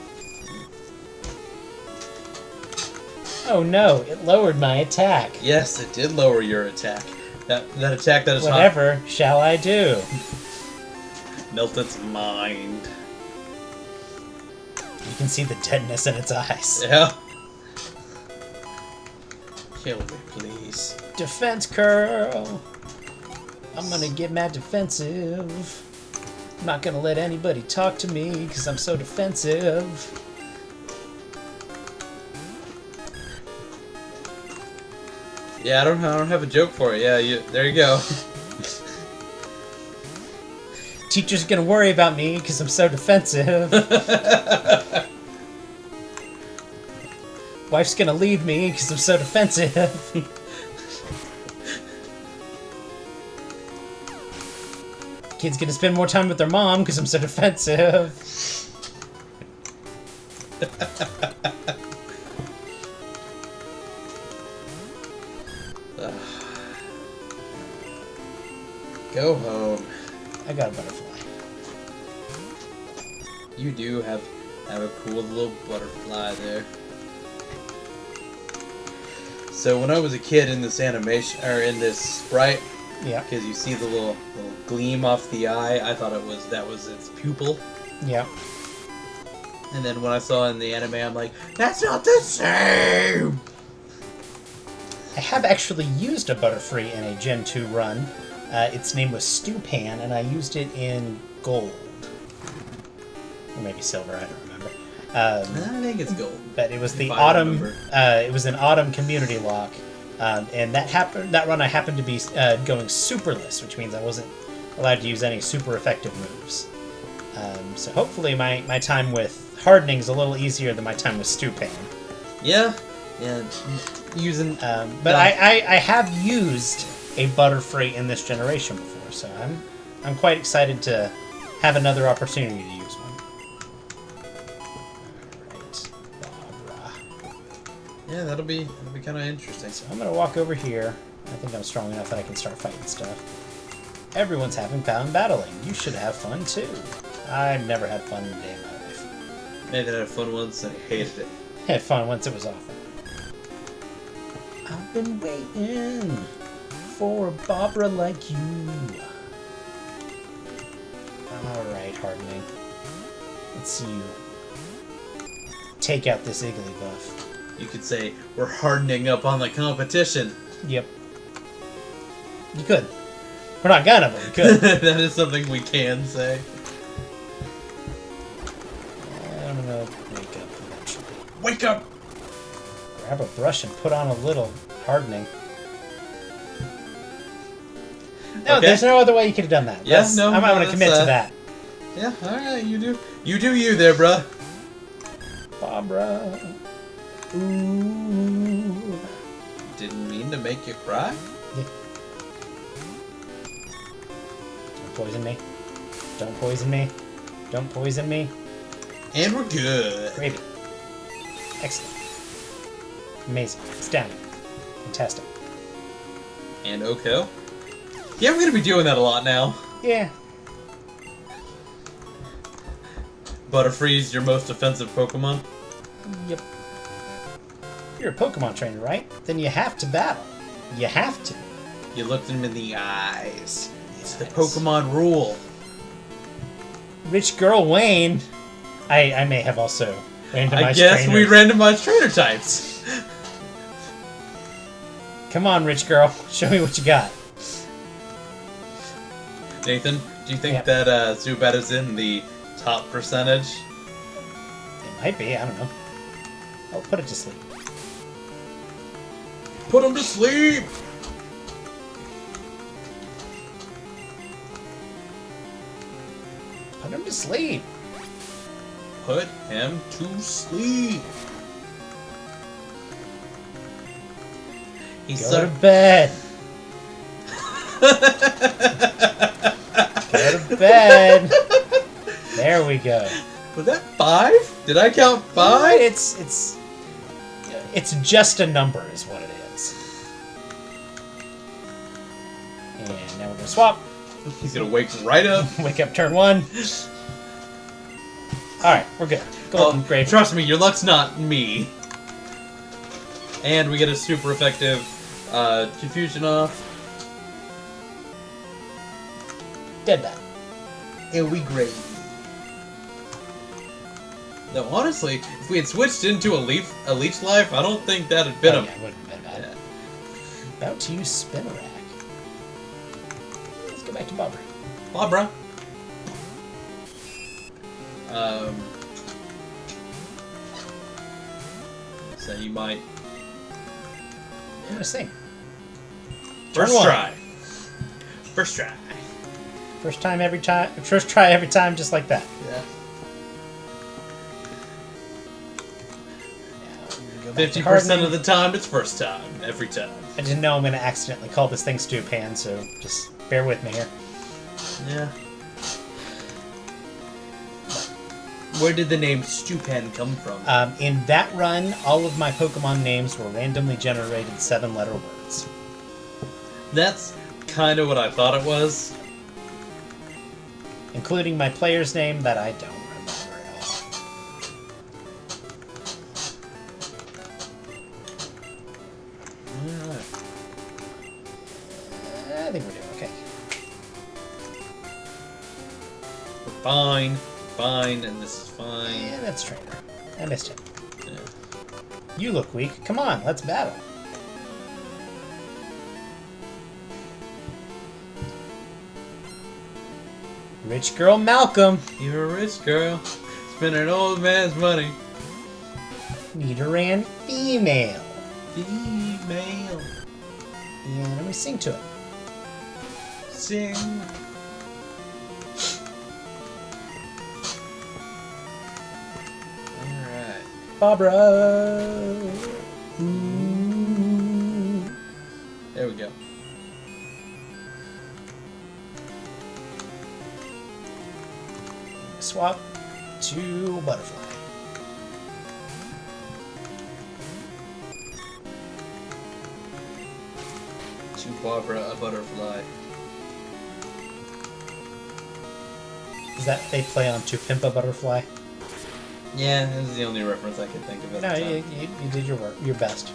Oh no, it lowered my attack. Yes, it did lower your attack. That attack that is Whatever shall I do? Melt its mind. You can see the deadness in its eyes. Yeah. Kill me, please. Defense curl. I'm gonna get mad defensive. I'm not gonna let anybody talk to me because I'm so defensive. Yeah, I don't have a joke for it. Yeah, there you go. Teacher's gonna worry about me because I'm so defensive. Wife's gonna leave me because I'm so defensive. Kid's gonna spend more time with their mom because I'm so defensive. Go home. I got a butterfly. You do have a cool little butterfly there. So when I was a kid in this animation, or in this sprite, Yeah. because you see the little gleam off the eye, I thought that was its pupil. Yeah. And then when I saw in the anime, I'm like, that's not the same! I have actually used a Butterfree in a Gen 2 run. Its name was Stewpan, and I used it in gold. Or maybe silver, I don't remember. I think it's gold. But it was the If I autumn. remember. It was an autumn community lock, and that run I happened to be going superless, which means I wasn't allowed to use any super effective moves. So hopefully my time with hardening is a little easier than my time with Stewpan. Yeah, and using. But I have used a Butterfree in this generation before, so I'm quite excited to have another opportunity to use one. Alright, Barbara. Yeah, that'll be kind of interesting. So I'm gonna walk over here. I think I'm strong enough that I can start fighting stuff. Everyone's having fun battling. You should have fun too. I've never had fun in a day in my life. Maybe I had fun once and I hated it. I had fun once, it was awful. I've been waiting for a Barbara like you. Alright, hardening. Let's see you take out this Igglybuff. You could say we're hardening up on the competition. Yep. You could. We're not gonna, but we could. That is something we can say. I'm gonna wake up eventually. Wake up! Grab a brush and put on a little hardening. No, Okay. there's no other way you could have done that. Yeah, no, I'm gonna that's, commit to that. Yeah, alright, you do. You do you there, bruh. Barbara. Ooh. Didn't mean to make you cry. Don't poison me. Don't poison me. Don't poison me. And we're good. Gravy. Excellent. Amazing. Astounding. Fantastic. And Oko. Yeah, we're gonna be doing that a lot now. Yeah. Butterfree's your most offensive Pokemon. Yep. You're a Pokemon trainer, right? Then you have to battle. You have to. You looked him in the eyes. It's the Yes. Pokemon rule. Rich girl Wayne. I may have also randomized I guess we trainers. randomized trainer types. Come on, rich girl. Show me what you got. Nathan, do you think Yep. that Zubat is in the top percentage? It might be. I don't know. I'll put it to sleep. Put him to sleep! Put him to sleep. Put him to sleep! He's Go so... to bed. Go to bed. There we go. Was that 5? Did I count 5? It's just a number, is what it is. And now we're gonna swap. He's gonna wake right up. Wake up, turn 1. All right, we're good. Golden Grave. Trust me, your luck's not me. And we get a super effective confusion off. Dead that. And we great. Now, honestly, if we had switched into a leech life, I don't think that'd have been Oh, a... yeah, it wouldn't have been bad. Yeah. About to use Spinarak. Let's go back to Bobber. Barbara. So you might... I'm gonna sing. First one. try. First try. First time every time. First try every time, just like that. Yeah. Go back to 50% hardening. of the time, it's first time. Every time. I didn't know I'm gonna accidentally call this thing Stewpan, so just bear with me here. Yeah. Where did the name Stewpan come from? In that run, all of my Pokemon names were randomly generated 7-letter words. That's kind of what I thought it was. including my player's name that I don't remember at all. Alright. I think we're doing okay. We're fine. Fine, and this is fine. Yeah, that's trainer. I missed him. Yeah. You look weak. Come on, let's battle. Rich girl Malcolm. You're a rich girl. Spending an old man's money. Nidoran female. Female. Yeah, let me sing to it. Sing. Alright. Barbara. Ooh. There we go. Swap to butterfly. To Barbara, a butterfly. Is that they play on To Pimp a Butterfly? Yeah, this is the only reference I could think of at No, the time. you did your work, your best.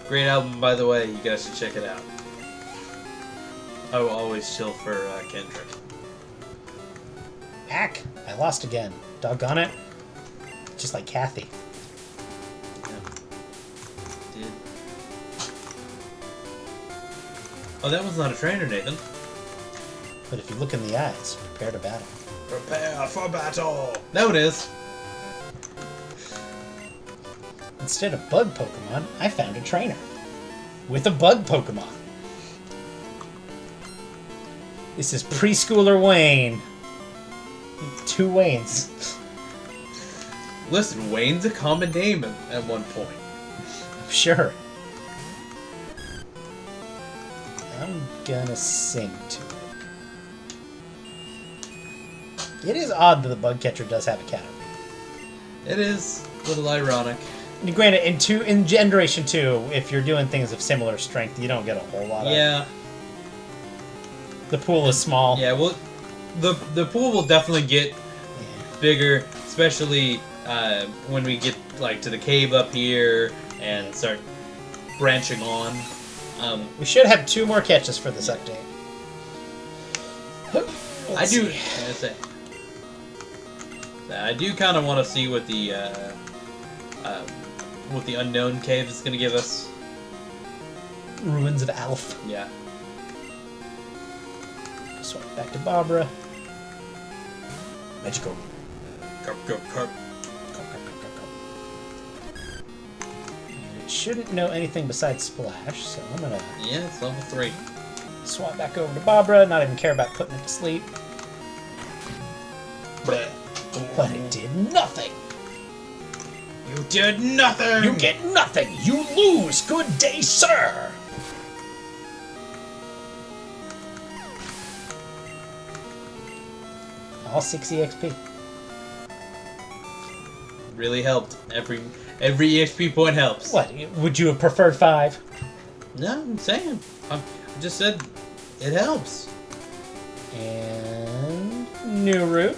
Great album, by the way. You guys should check it out. I will always chill for Kendrick. Hack! I lost again. Doggone it. Just like Kathy. Did. Oh, that one's not a trainer, Nathan. But if you look in the eyes, prepare to battle. Prepare for battle! No, it is. Instead of bug Pokemon, I found a trainer. With a bug Pokemon. This is preschooler Wayne. 2 Waynes. Listen, Wayne's a common name at one point. Sure. I'm gonna sing to it. It is odd that the bug catcher does have a Caterpie. It is a little ironic. And granted, in Generation 2, if you're doing things of similar strength, you don't get a whole lot of... Yeah. The pool is small. Yeah, well, the pool will definitely get bigger, especially when we get like to the cave up here and start branching on. We should have 2 more catches for this update. Let's see. I do kind of want to see what the unknown cave is going to give us. Ruins of Alf. Yeah. Swap back to Barbara. Magical. Carp. And it shouldn't know anything besides Splash, so I'm gonna Yeah, it's level 3. swap back over to Barbara, not even care about putting it to sleep. But it did nothing! You did nothing! You get nothing! You lose! Good day, sir! All 6 EXP. Really helped. Every EXP point helps. What? Would you have preferred 5? No, I'm saying. I just said it helps. And new route.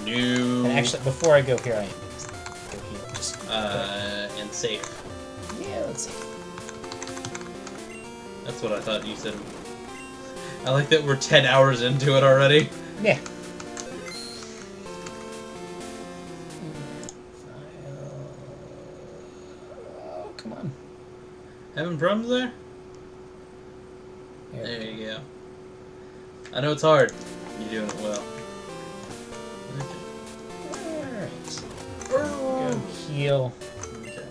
New. And actually, before I go here, I am going to go heal. Just and save. yeah, let's see. That's what I thought you said. I like that we're 10 hours into it already. Yeah. Oh, come on. Having problems there? There There we you go. I know it's hard. You're doing it well. go. Alright. Go heal. Okay.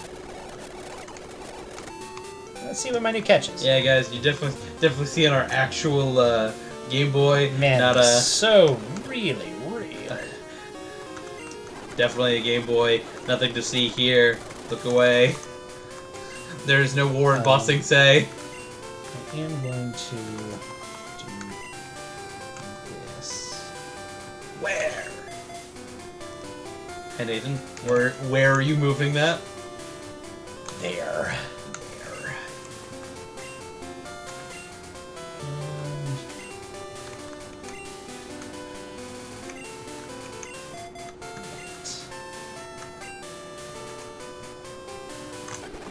Let's see what my new catch is. Yeah, guys, you definitely seeing our actual Game Boy. Man, not so really real. Definitely a Game Boy. Nothing to see here. Look away. There's no war in Bossing Say. I am going to do this. Where? Hey Nathan, where are you moving that? There.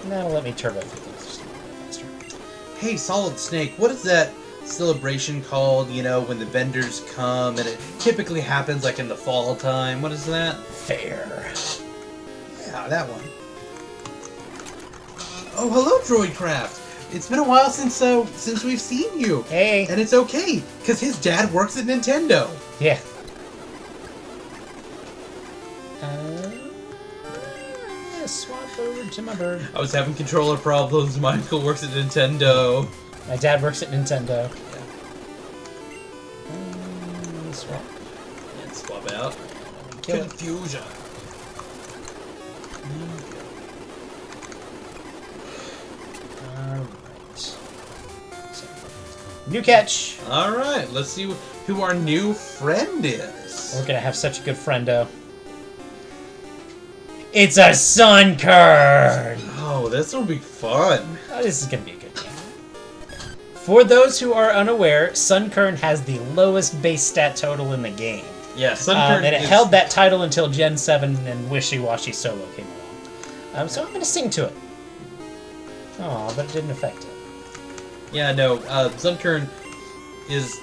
And that'll let me turbo through things just a little bit faster. Hey, Solid Snake, what is that celebration called, you know, when the vendors come, and it typically happens like in the fall time? What is that? Fair. Yeah, that one. Oh, hello, Droidcraft. It's been a while since we've seen you. Hey. And it's okay, because his dad works at Nintendo. Yeah. Swap over to my bird. I was having controller problems. My uncle works at Nintendo. My dad works at Nintendo. Yeah. Swap. And swap out. Kill it. Confusion. Alright. So, new catch. Alright, let's see who our new friend is. We're gonna have such a good friendo. It's a Sunkern! Oh, this will be fun. Oh, this is gonna be a good game. For those who are unaware, Sunkern has the lowest base stat total in the game. Yeah, Sunkern And it held that title until Gen 7 and Wishy Washy Solo came along. So I'm gonna sing to it. Aw, but it didn't affect it. Yeah, no, Sunkern is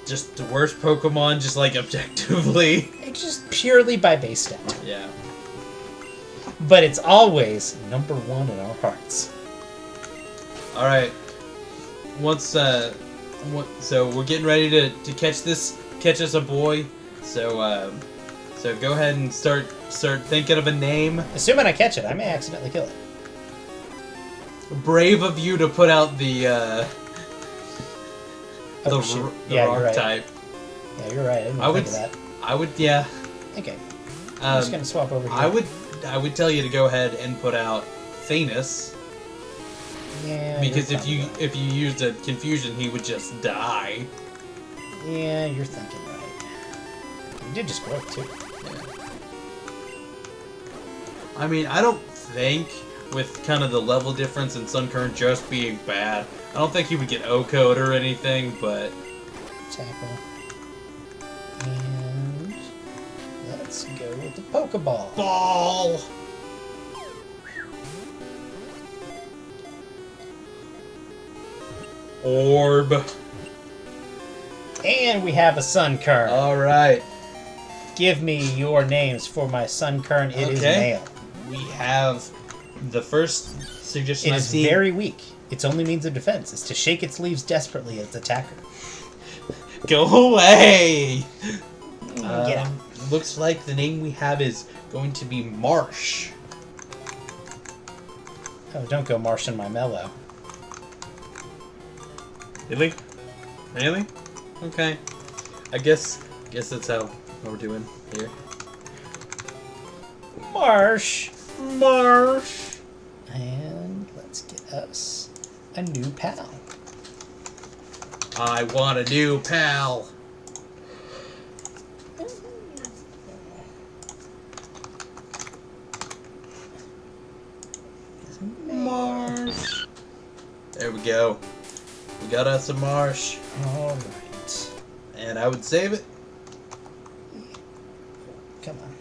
just the worst Pokemon, just like objectively. It's just purely by base stat. Yeah. But it's always number one in our hearts. Alright. So we're getting ready to catch us a boy. So go ahead and start thinking of a name. Assuming I catch it, I may accidentally kill it. Brave of you to put out the Shoot. Yeah, rock you're right. type. Yeah, you're right. I didn't think of that. I would, yeah. Okay. I'm just gonna swap over here. I would tell you to go ahead and put out Thanos. Yeah. Because you're if you used a confusion, he would just die. Yeah, you're thinking right. You did just grow too. Yeah. I mean, I don't think with kind of the level difference in Sunkern just being bad, I don't think he would get O-code or anything, but Tackle. And let's go with the Pokeball. ball. Orb. And we have a Sunkern. All right. Give me your names for my Sunkern. It is male. We have the first suggestion It I've is seen. very weak. Its only means of defense is to shake its leaves desperately at its attacker. Go away! Get out. Looks like the name we have is going to be Marsh. Oh, don't go marshing my mellow. Really? Really? Okay. I guess that's how we're doing here. Marsh. Marsh. And let's get us a new pal. I want a new pal. Marsh. There we go. We got us a Marsh. Alright. And I would save it. Come on.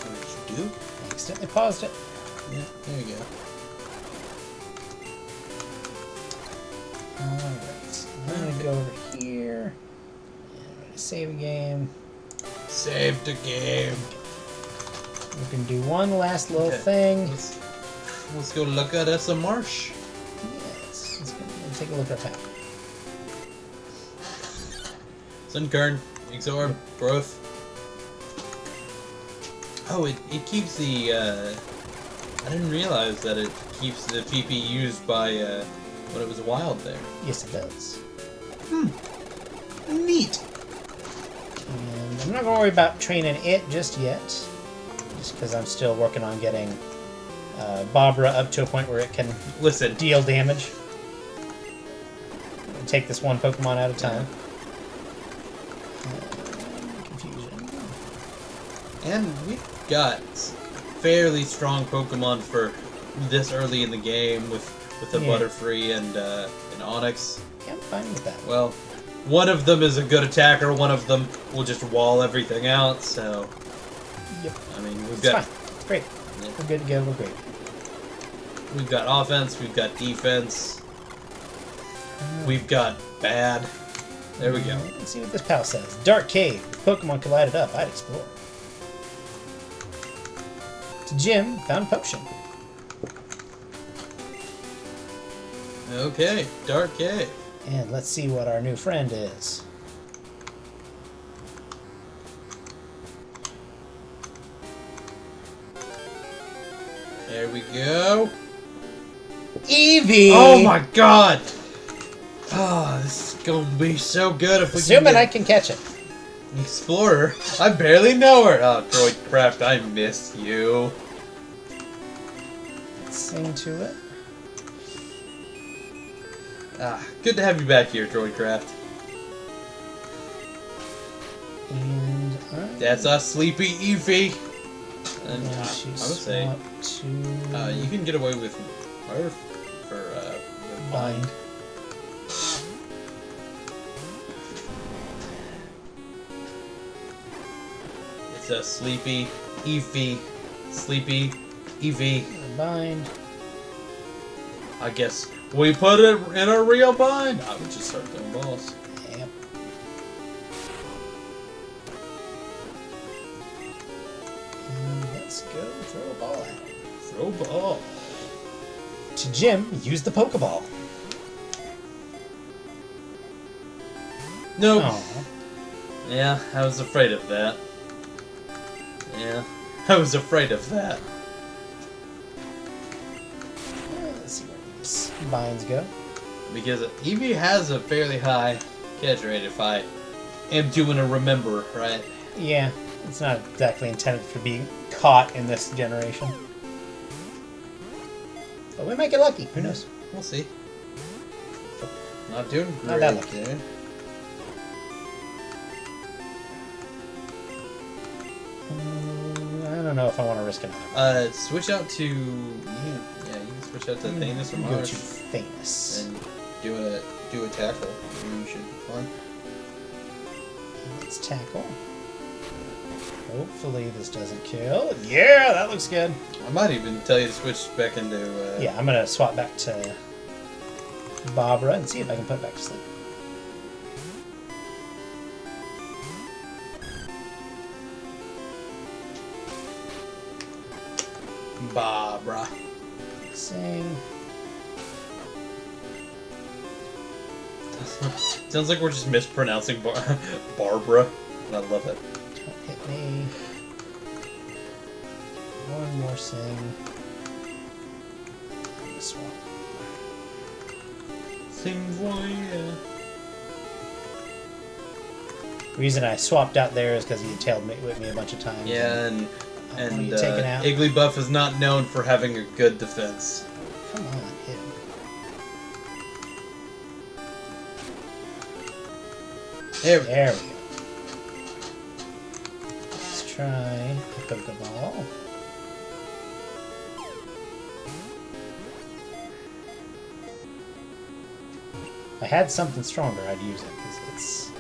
What did you do? I accidentally paused it. Yeah, there you go. Alright. I'm going to go over here. And I'm going to save a game. Save the game. We can do one last little Okay. thing. Let's go look at us a Marsh. Yes. Let's go take a look at that. Sunkern, Exorb, Growth. Oh, it keeps the, I didn't realize that it keeps the PP used by, when it was wild there. Yes, it does. Neat! And I'm not going to worry about training it just yet. Just because I'm still working on getting Barbara up to a point where it can Listen, deal damage. Take this one Pokemon at a time. Confusion. and we've got fairly strong Pokemon for this early in the game with the Yeah. Butterfree and Onyx. Yeah, I'm fine with that. Well, one of them is a good attacker, one of them will just wall everything out, so Yep. I mean, we've It's got fine. It's great. Yeah. We're good to go. We're great. we've got offense, we've got defense, we've got bad. There we go. Let's see what this pal says. Dark cave. If Pokemon could light it up, I'd explore. To Jim, found a potion. Okay, Dark Cave. And let's see what our new friend is. There we go. Eevee! Oh my god! Oh, this is gonna be so good if we Assuming I can can catch it. get Explorer. I barely know her. Oh, Droidcraft, I miss you. Let's sing to it. Ah, good to have you back here, Droidcraft. And That's us, Sleepy Eevee. And and I she would say swapped to you can get away with Murp for bind. It's a Sleepy Eevee. Sleepy Eevee. Bind. I guess we put it in a real bind. I would just start throwing balls. Yep. And let's go throw a ball at it. Throw ball. To Jim, use the Pokeball. Nope. Aw. Yeah, I was afraid of that. Yeah, I was afraid of that. Let's see where these binds go. Because Eevee has a fairly high catch rate if I am doing a remember, right? Yeah, it's not exactly intended for being caught in this generation. But we might get lucky. Who knows? We'll see. Not doing great. Not that lucky. there. I don't know if I want to risk another. Switch out to you can switch out to Thanos or Go to Marsh famous. and do a tackle. You should be fine. Let's tackle. Hopefully this doesn't kill. Yeah, that looks good. I might even tell you to switch back into. Yeah, I'm gonna swap back to Barbara and see if I can put it back to sleep. Barbara. Sing. Sounds like we're just mispronouncing Barbara, and I love it. Don't hit me. One more sing. Swap. Sing voyeur. The reason I swapped out there is because he tailed me with me a bunch of times. Yeah, and I want you taken out. Igglybuff is not known for having a good defense. Come on, hit him. There we go. There we go. Let's try a Pokeball. If I had something stronger, I'd use it, because it's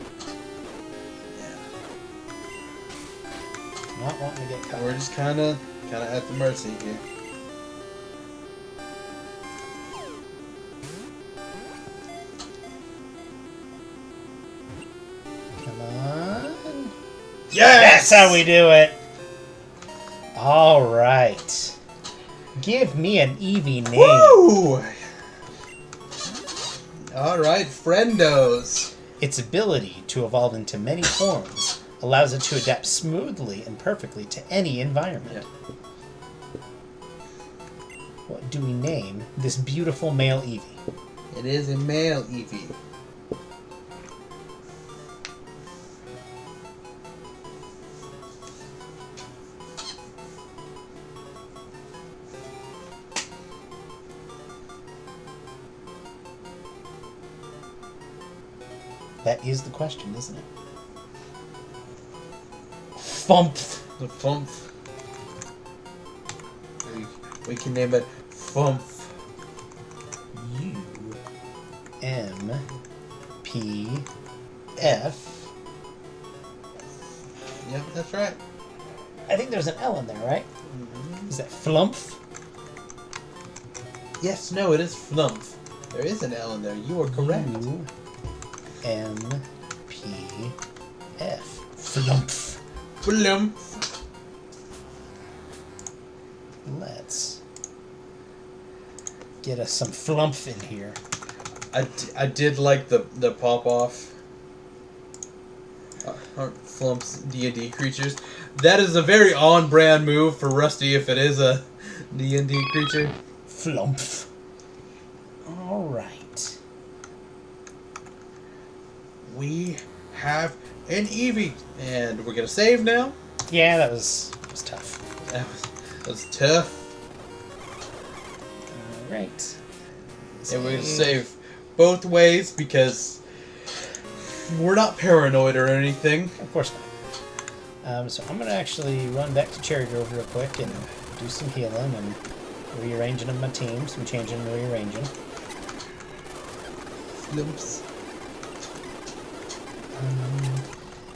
not wanting to get caught. We're just kind of at the mercy here. Come on. Yes! That's how we do it. All right. Give me an Eevee name. Woo! All right, friendos. Its ability to evolve into many forms allows it to adapt smoothly and perfectly to any environment. Yeah. What do we name this beautiful male Eevee? It is a male Eevee. That is the question, isn't it? Fumph. The Fump. We can name it Fump. U-M-P-F. Yep, that's right. I think there's an L in there, right? Is that Flumph? Yes, no, it is Flumph. There is an L in there. You are correct. U-M-P-F. Flumph. Flumph. Let's get us some Flumph in here. I did like the pop off. Flumph's D&D creatures. That is a very on brand move for Rusty if it is a D&D creature. Flumph. Alright. We have an Eevee, and we're gonna save now. Yeah, that was tough. That was tough. Alright. And we're gonna save both ways because we're not paranoid or anything. Of course not. So I'm going to actually run back to Cherry Grove real quick and do some healing and rearranging of my team. Some changing and rearranging. Oops.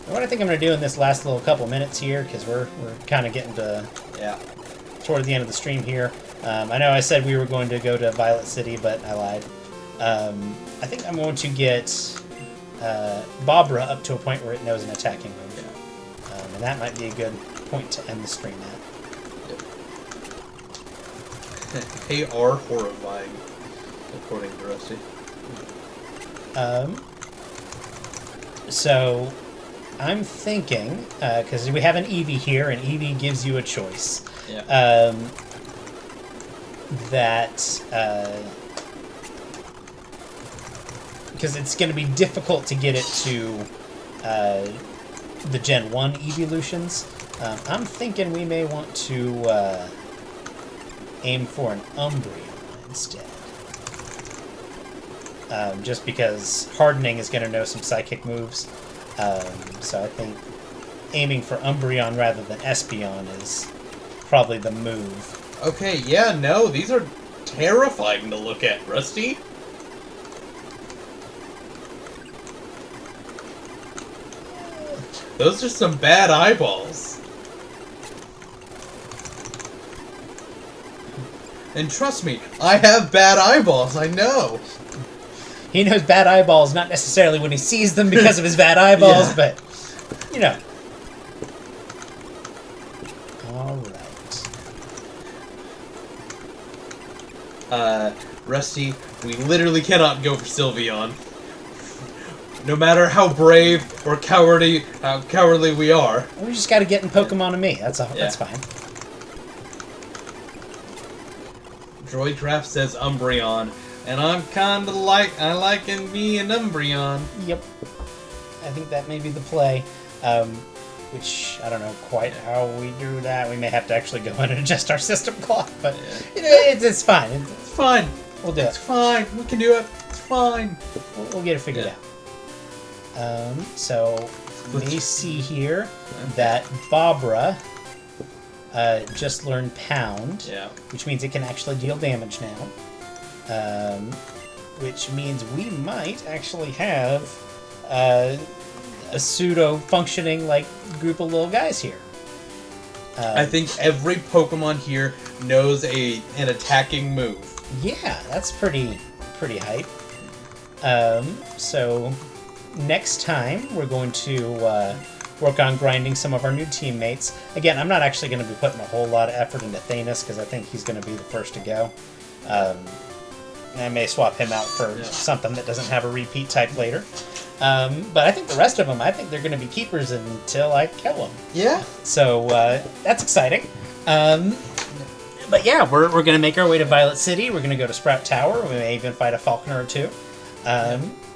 What I think I'm going to do in this last little couple minutes here, because we're kind of getting to toward the end of the stream here. I know I said we were going to go to Violet City, but I lied. I think I'm going to get Bobra up to a point where it knows an attacking move. And that might be a good point to end the stream at. They are horrifying, according to Rusty. So I'm thinking, because we have an Eevee here, and Eevee gives you a choice. Yeah. Because it's going to be difficult to get it to the Gen 1 evolutions. I'm thinking we may want to aim for an Umbreon instead. Just because Hardening is going to know some Psychic moves. So I think aiming for Umbreon rather than Espeon is probably the move. Okay, yeah, no, these are terrifying to look at, Rusty. Those are some bad eyeballs. And trust me, I have bad eyeballs, I know. He knows bad eyeballs, not necessarily when he sees them because of his bad eyeballs, Yeah. but, you know. Alright. Rusty, we literally cannot go for Sylveon. No matter how brave or cowardly we are. We just gotta get in Pokemon and me. That's all. Yeah. That's fine. Droidcraft says Umbreon, and I'm kinda liking me an Umbreon. Yep. I think that may be the play. Which, I don't know quite how we do that. We may have to actually go in and adjust our system clock, but you know, it's fine. It's fine. We'll do It's it. fine. We can do it. It's fine. We'll get it figured out. So we see here that Bobra just learned Pound, which means it can actually deal damage now. Which means we might actually have a pseudo-functioning like group of little guys here. I think every Pokemon here knows an attacking move. Yeah, that's pretty hype. So next time we're going to work on grinding some of our new teammates. Again, I'm not actually going to be putting a whole lot of effort into Thanos because I think he's going to be the first to go. I may swap him out for something that doesn't have a repeat type later. But I think the rest of them, I think they're going to be keepers until I kill them. Yeah. So that's exciting. But yeah, we're going to make our way to Violet City. We're going to go to Sprout Tower. We may even fight a Falconer or two.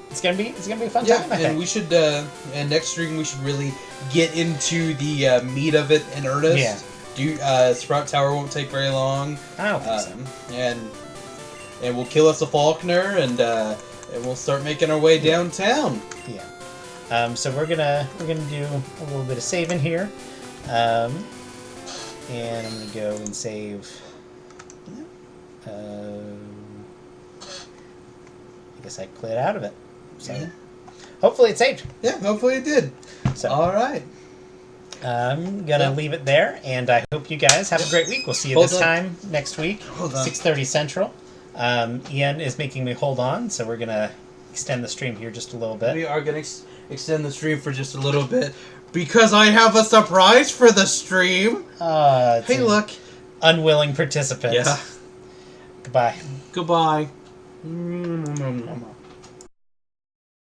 It's gonna be a fun time. I think. And we should and next stream we should really get into the meat of it in earnest. Yeah. Sprout Tower won't take very long. I don't think so. And we'll kill us a Falconer and we'll start making our way downtown. Yeah. So we're gonna do a little bit of saving here, and I'm gonna go and save. I guess I cleared out of it. So hopefully it saved. Yeah, hopefully it did. So all right. I'm gonna leave it there, and I hope you guys have a great week. We'll see you Hold this on. time next week, Hold on. 6:30 Central. Ian is making me hold on, so we're gonna extend the stream here just a little bit. We are going to extend the stream for just a little bit because I have a surprise for the stream. It's Hey, an look. unwilling participant. Yeah. Goodbye. Goodbye.